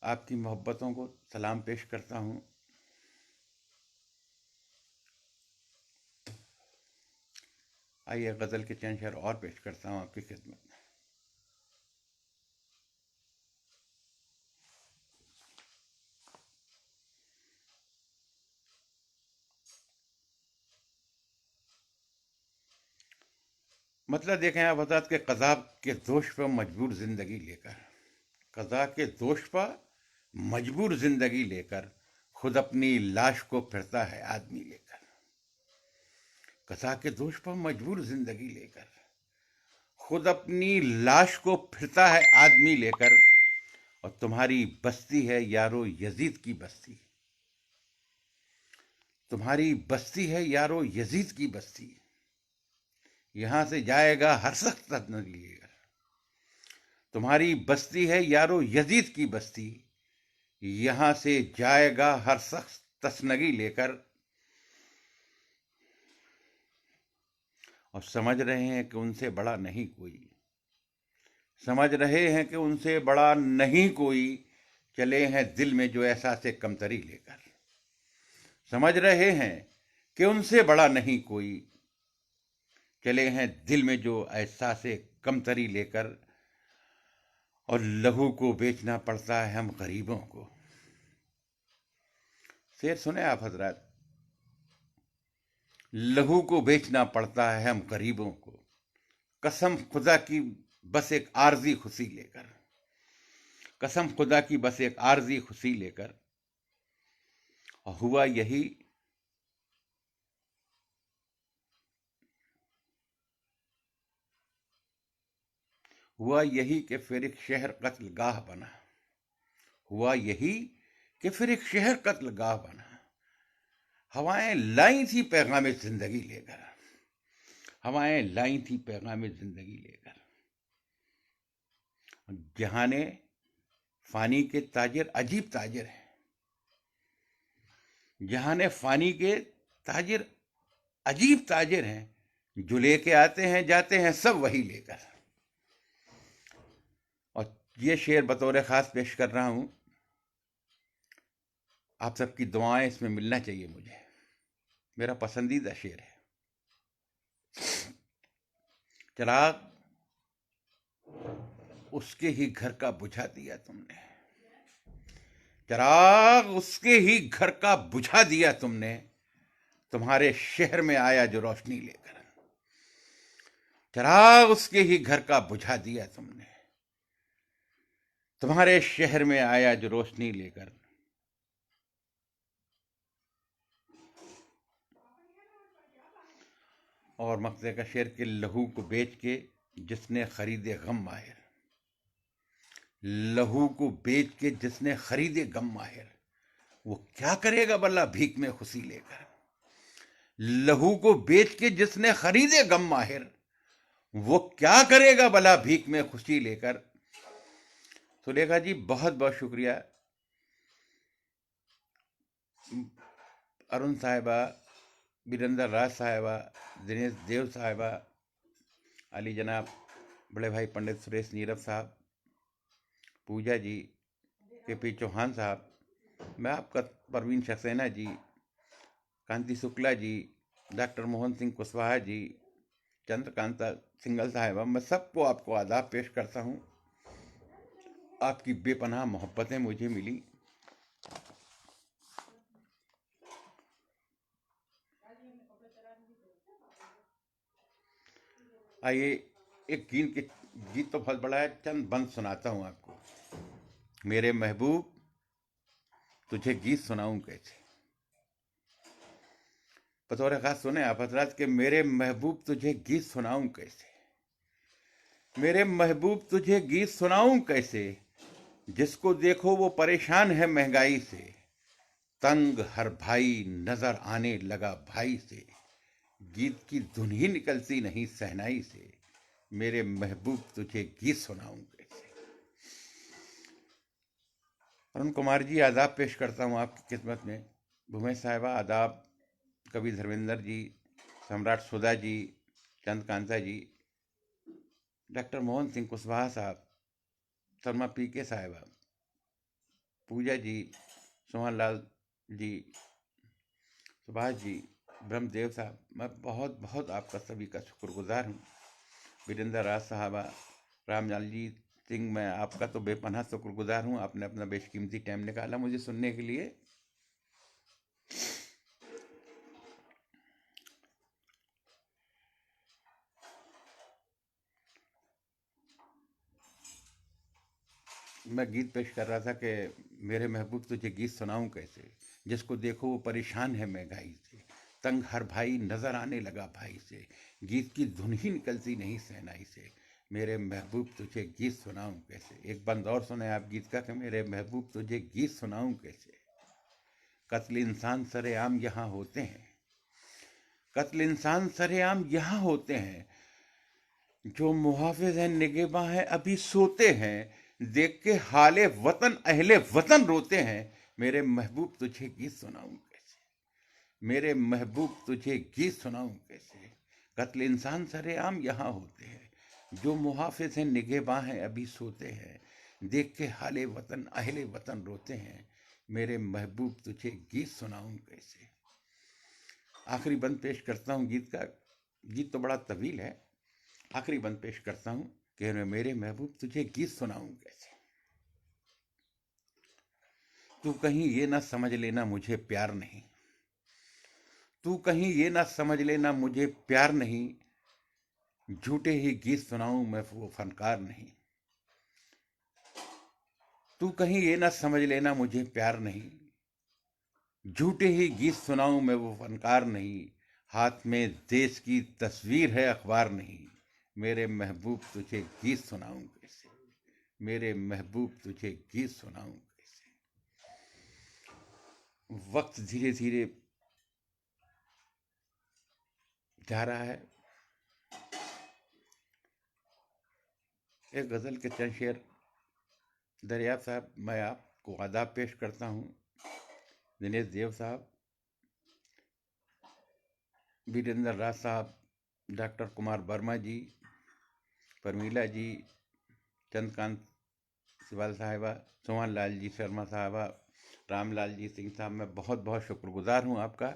आपकी मोहब्बतों को सलाम पेश करता हूं। आइए गज़ल के चंद शेर और पेश करता हूं आपकी खिदमत में। मतलब देखें आप हजरात के कज़ा के दोष पर मजबूर जिंदगी लेकर, कज़ा के दोष पर मजबूर जिंदगी लेकर खुद अपनी लाश को फिरता है आदमी लेकर। कज़ा के दोष पर मजबूर जिंदगी लेकर खुद अपनी लाश को फिरता है आदमी लेकर। और तुम्हारी बस्ती है यारो यजीद की बस्ती, तुम्हारी बस्ती है यारो यजीद की बस्ती। यहां से जाएगा हर शख्स नदी लेकर। तुम्हारी बस्ती है यारो यजीद की बस्ती, यहां से जाएगा हर शख्स तसनगी लेकर। और समझ रहे हैं कि उनसे बड़ा नहीं कोई, समझ रहे हैं कि उनसे बड़ा नहीं कोई, चले हैं दिल में जो एहसास कमतरी लेकर। समझ रहे हैं कि उनसे बड़ा नहीं कोई, चले हैं दिल में जो एहसास कमतरी लेकर। और लहू को बेचना पड़ता है हम गरीबों को। शेर सुने आप हजरात, लहू को बेचना पड़ता है हम गरीबों को, कसम खुदा की बस एक आरजी खुशी लेकर, कसम खुदा की बस एक आरजी खुशी लेकर। और हुआ यही कि फिर एक शहर कत्लगाह बना, हुआ यही कि फिर एक शहर कत्लगाह बना। हवाएं लाई थी पैगाम जिंदगी लेकर, हवाएं लाई थी पैगाम जिंदगी लेकर। जहाने फानी के ताजिर अजीब ताजिर हैं, जहाने फानी के ताजिर अजीब ताजिर हैं, जो लेके आते हैं जाते हैं सब वही लेकर। और ये शेर बतौर खास पेश कर रहा हूं, आप सबकी दुआएं इसमें मिलना चाहिए मुझे, मेरा पसंदीदा शेर है। चिराग उसके ही घर का बुझा दिया तुमने, चिराग उसके ही घर का बुझा दिया तुमने, तुम्हारे शहर में आया जो रोशनी लेकर। चिराग उसके ही घर का बुझा दिया तुमने, तुम्हारे शहर में आया जो रोशनी लेकर। और मक्ते का शेर के लहू को बेच के जिसने खरीदे गम माहिर, लहू को बेच के जिसने खरीदे गम माहिर, वो क्या करेगा भला भीख में खुशी लेकर। लहू को बेच के जिसने खरीदे गम माहिर, वो क्या करेगा भला भीख में खुशी लेकर। सुलेखा जी बहुत बहुत शुक्रिया। अरुण साहिबा, वीरेंद्र राज साहिबा, दिनेश देव साहिबा, अली जनाब, बड़े भाई पंडित सुरेश नीरव साहब, पूजा जी, के पी चौहान साहब, मैं आपका परवीन सक्सेना जी, कांति शुक्ला जी, डॉक्टर मोहन सिंह कुशवाहा जी, चंद्रकांता सिंगल साहिबा, मैं सबको आपको आदाब पेश करता हूँ। आपकी बेपनाह मोहब्बतें मुझे मिली। आइए एक गीत तो बहुत बड़ा है, चंद बंद सुनाता हूँ आपको। मेरे महबूब तुझे गीत सुनाऊं कैसे, बतौर खास सुने आप हजरात के, मेरे महबूब तुझे गीत सुनाऊं कैसे। मेरे महबूब तुझे गीत सुनाऊं कैसे, जिसको देखो वो परेशान है महंगाई से। तंग हर भाई नजर आने लगा भाई से, गीत की धुन ही निकलती नहीं सहनाई से। मेरे महबूब तुझे गीत सुनाऊं कैसे। अरुण कुमार जी, आदाब पेश करता हूँ आपकी खिदमत में। भूमेश साहिबा आदाब। कवि धर्मेंद्र जी, सम्राट सुधा जी, चंद कांता जी, डॉक्टर मोहन सिंह कुशवाहा साहब, शर्मा पी के साहिबा, पूजा जी, सोहन लाल जी, सुभाष जी, ब्रह्मदेव साहब, मैं बहुत बहुत आपका सभी का शुक्रगुजार हूँ। वीरेंद्र राज साहबा, रामलाल जी सिंह, मैं आपका तो बेपनाह शुक्रगुजार हूँ। आपने अपना बेशकीमती टाइम निकाला मुझे सुनने के लिए। मैं गीत पेश कर रहा था कि मेरे महबूब तुझे गीत सुनाऊं कैसे, जिसको देखो वो परेशान है महंगाई से। तंग हर भाई नजर आने लगा भाई से, गीत की धुन ही निकलती नहीं सहनाई से। मेरे महबूब तुझे गीत सुनाऊं कैसे। एक बंद और सुने आप गीत का कि मेरे महबूब तुझे गीत सुनाऊं कैसे। कत्ल इंसान सरेआम यहाँ होते हैं, कत्ल इंसान सरेआम यहाँ होते हैं, जो मुहाफिज हैं निगहबां हैं अभी सोते हैं। देख के हाले वतन अहले वतन रोते हैं। मेरे महबूब तुझे गीत सुनाऊं कैसे, मेरे महबूब तुझे गीत सुनाऊं कैसे। कत्ल इंसान सरेआम यहाँ होते हैं, जो मुहाफिज हैं निगहबां हैं अभी सोते हैं। देख के हाले वतन अहले वतन रोते हैं। मेरे महबूब तुझे गीत सुनाऊं कैसे। आखिरी बंद पेश करता हूँ गीत का। गीत तो बड़ा तवील है। आखिरी बंद पेश करता हूं कि मेरे महबूब तुझे गीत सुनाऊं कैसे। तू कहीं ये ना समझ लेना मुझे प्यार नहीं, तू कहीं ये ना समझ लेना मुझे प्यार नहीं, झूठे ही गीत सुनाऊं मैं वो फनकार नहीं। तू कहीं ये ना समझ लेना मुझे प्यार नहीं, झूठे ही गीत सुनाऊं मैं वो फनकार नहीं। हाथ में देश की तस्वीर है अखबार नहीं। मेरे महबूब तुझे गीत सुनाऊं कैसे, मेरे महबूब तुझे गीत सुनाऊं कैसे। वक्त धीरे धीरे जा रहा है। एक गज़ल के चंद शेर दरियाब साहब, मैं आपको आदाब पेश करता हूँ। दिनेश देव साहब, वीरेंद्र राज साहब, डॉक्टर कुमार वर्मा जी, परमीला जी, चंद्रकांत सिवाल साहिबा, सोहन लाल जी शर्मा साहबा, रामलाल जी सिंह साहब, मैं बहुत बहुत शुक्रगुजार हूँ आपका।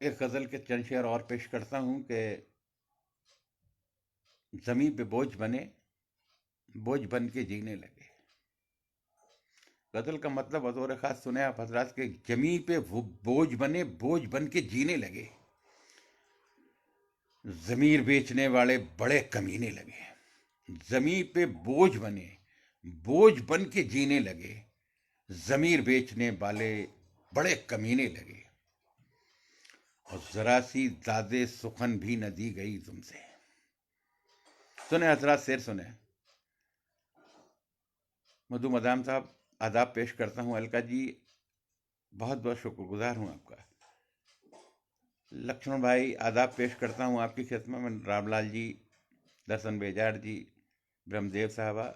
एक गज़ल के चंद शेर और पेश करता हूँ कि ज़मीं पे बोझ बने, बोझ बन के जीने लगे। गज़ल का मतलब बतौर ख़ास सुने आप हजरात के, ज़मीं पे वो बोझ बने, बोझ बन के जीने लगे। ज़मीर बेचने वाले बड़े कमीने लगे। ज़मीं पे बोझ बने, बोझ बन के जीने लगे। ज़मीर बेचने वाले बड़े कमीने लगे। और जरा सी दादे सुखन भी न दी गई तुमसे। सुने हजरात, शेर सुने। मधु मदाम साहब, आदाब पेश करता हूँ। अलका जी, बहुत बहुत शुक्रगुजार हूँ आपका। लक्ष्मण भाई, आदाब पेश करता हूँ आपकी खिदमत में। रामलाल जी, दर्शन बेजाड़ जी, ब्रह्मदेव साहबा,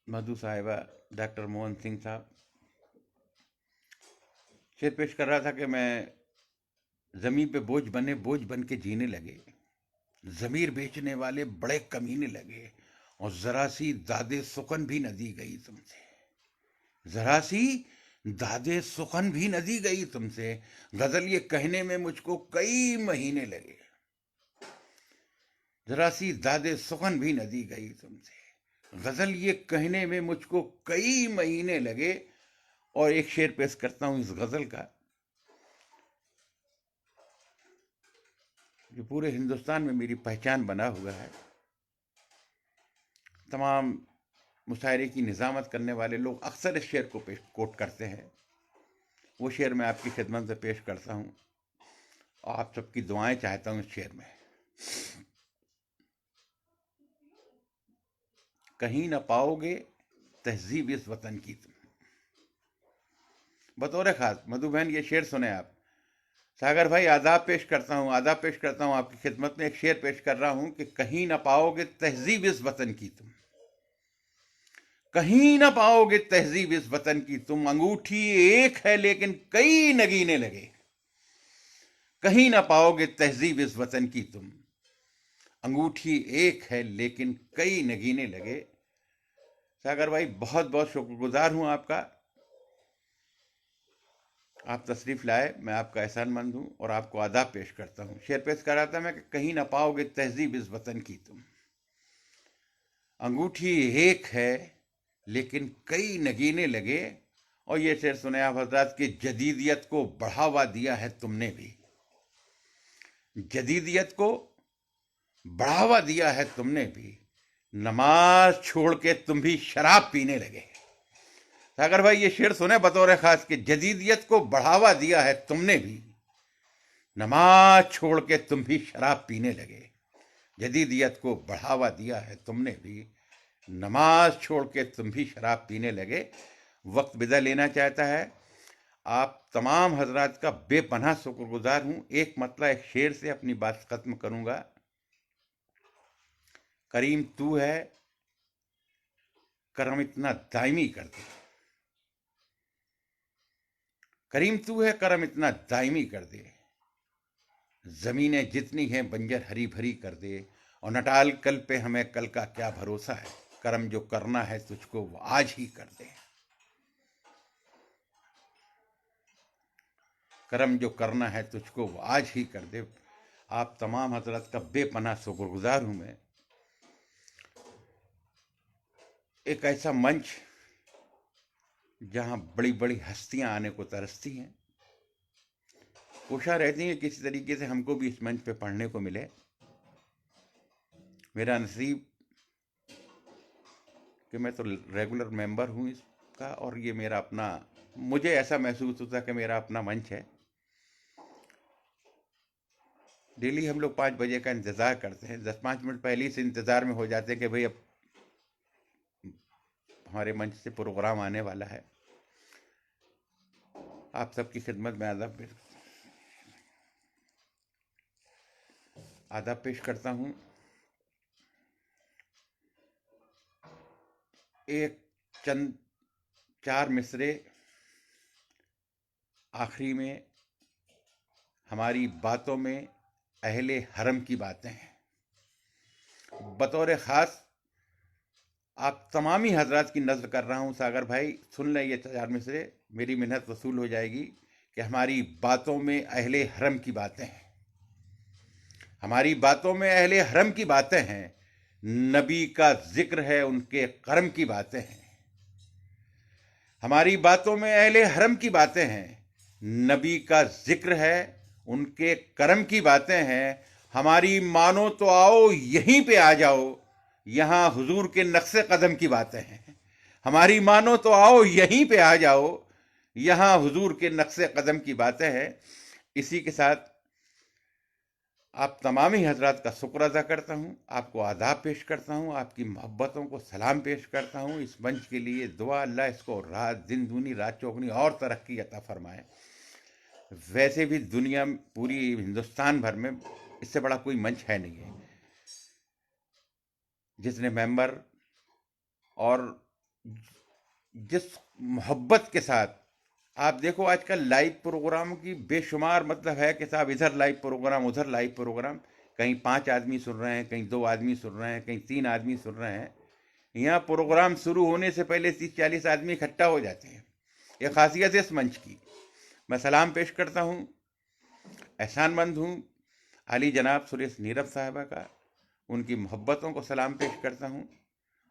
मधु साहिबा, डॉक्टर मोहन सिंह साहब। शेर पेश कर रहा था कि मैं ज़मीन पे बोझ बने, बोझ बन के जीने लगे। ज़मीर बेचने वाले बड़े कमीने लगे। और ज़रा सी दादे सुखन भी न दी गई तुमसे। ज़रा सी दादे सुखन भी न दी गई तुमसे। गज़ल ये कहने में मुझको कई महीने लगे। ज़रा सी दादे सुखन भी न दी गई तुमसे। गज़ल ये कहने में मुझको कई महीने लगे। और एक शेर पेश करता हूं इस गज़ल का, जो पूरे हिंदुस्तान में मेरी पहचान बना हुआ है। तमाम मुशायरे की निज़ामत करने वाले लोग अक्सर इस शेर को कोट करते हैं। वो शेर मैं आपकी खिदमत में पेश करता हूँ। और आप सबकी दुआएं चाहता हूं इस शेर में। कहीं ना पाओगे तहजीब इस वतन की तुम। बतौर खास मधु बहन ये शेर सुने आप। सागर भाई आदाब पेश करता हूं, आदाब पेश करता हूं आपकी खिदमत में। एक शेर पेश कर रहा हूं कि कहीं ना पाओगे तहजीब इस वतन की तुम, कहीं ना पाओगे तहजीब इस वतन की तुम। अंगूठी एक है लेकिन कई नगीने लगे, कहीं ना पाओगे तहजीब इस वतन की तुम। अंगूठी एक है लेकिन कई नगीने लगे। सागर भाई बहुत बहुत शुक्रगुजार हूं आपका, आप तशरीफ लाए, मैं आपका एहसानमंद हूं और आपको आदाब पेश करता हूं। शेर पेश कर रहा था मैं कि कहीं ना पाओगे तहजीब इस वतन की तुम। अंगूठी एक है लेकिन कई नगीने लगे। और ये शेर सुने आप हजरात कि जदीदियत को बढ़ावा दिया है तुमने भी, जदीदियत को बढ़ावा दिया है तुमने भी। नमाज छोड़ के तुम भी शराब पीने लगे। सागर भाई ये शेर सुने बतौर खास कि जदीदियत को बढ़ावा दिया है तुमने भी, नमाज छोड़ के तुम भी शराब पीने लगे। जदीदियत को बढ़ावा दिया है तुमने भी, नमाज छोड़ के तुम भी शराब पीने लगे। वक्त विदा लेना चाहता है। आप तमाम हजरात का बेपनाह शुक्रगुजार हूं। एक मतलब एक शेर से अपनी बात खत्म करूंगा। करीम तू है करम इतना दायमी कर दे, करीम तू है करम इतना दायमी कर दे। जमीनें जितनी हैं बंजर हरी भरी कर दे। और नटाल कल पे हमें कल का क्या भरोसा है। करम जो करना है तुझको वो आज ही कर दे, करम जो करना है तुझको वो आज ही कर दे। आप तमाम हजरत का बेपनाह शुक्रगुजार हूं मैं। एक ऐसा मंच जहां बड़ी बड़ी हस्तियां आने को तरसती हैं, कोशिश रहती है किसी तरीके से हमको भी इस मंच पे पढ़ने को मिले। मेरा नसीब कि मैं तो रेगुलर मेंबर हूं इसका, और ये मेरा अपना, मुझे ऐसा महसूस होता है कि मेरा अपना मंच है। डेली हम लोग 5 बजे का इंतज़ार करते हैं, 10-5 मिनट पहले से इंतज़ार में हो जाते हैं कि भाई अब हमारे मंच से प्रोग्राम आने वाला है। आप सबकी खिदमत में आदाब पेश करता हूं। एक चंद 4 मिसरे आखिरी में हमारी बातों में अहले हरम की बातें हैं। बतौर ख़ास आप तमामी हजरात की नज़र कर रहा हूँ। सागर भाई सुन लें ये 4 मिसरे, मेरी मिन्नत वसूल हो जाएगी कि हमारी बातों में अहले हरम की बातें हैं, हमारी बातों में अहले हरम की बातें हैं। नबी का जिक्र है, उनके करम की बातें हैं। हमारी बातों में अहले हरम की बातें हैं, नबी का जिक्र है, उनके करम की बातें हैं। हमारी मानो तो आओ यहीं पे आ जाओ, यहाँ हुजूर के नक्शे कदम की बातें हैं। हमारी मानो तो आओ यहीं पे आ जाओ, यहाँ हुजूर के नक्शे कदम की बातें हैं। इसी के साथ आप तमामी हजरात का शुक्र अदा करता हूँ, आपको आदाब पेश करता हूँ, आपकी मोहब्बतों को सलाम पेश करता हूँ। इस मंच के लिए दुआ, अल्लाह इसको रात दिन दूनी रात चौगनी और तरक्की अता फरमाए। वैसे भी दुनिया पूरी हिंदुस्तान भर में इससे बड़ा कोई मंच है नहीं है जिसने मेंबर और जिस मोहब्बत के साथ, आप देखो आजकल लाइव प्रोग्राम की बेशुमार मतलब है कि साहब इधर लाइव प्रोग्राम उधर लाइव प्रोग्राम, कहीं 5 आदमी सुन रहे हैं, कहीं 2 आदमी सुन रहे हैं, कहीं 3 आदमी सुन रहे हैं। यहाँ प्रोग्राम शुरू होने से पहले 30-40 आदमी इकट्ठा हो जाते हैं। ये खासियत है इस मंच की। मैं सलाम पेश करता हूँ, एहसानमंद हूँ आली जनाब सुरेश नीरव साहिबा का, उनकी मोहब्बतों को सलाम पेश करता हूँ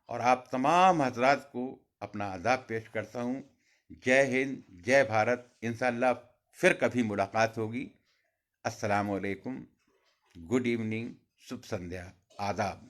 और आप तमाम हजरात को अपना आदाब पेश करता हूँ। जय हिंद, जय भारत। इंशाअल्लाह फिर कभी मुलाकात होगी। अस्सलाम वालेकुम, गुड इवनिंग, शुभ संध्या, आदाब।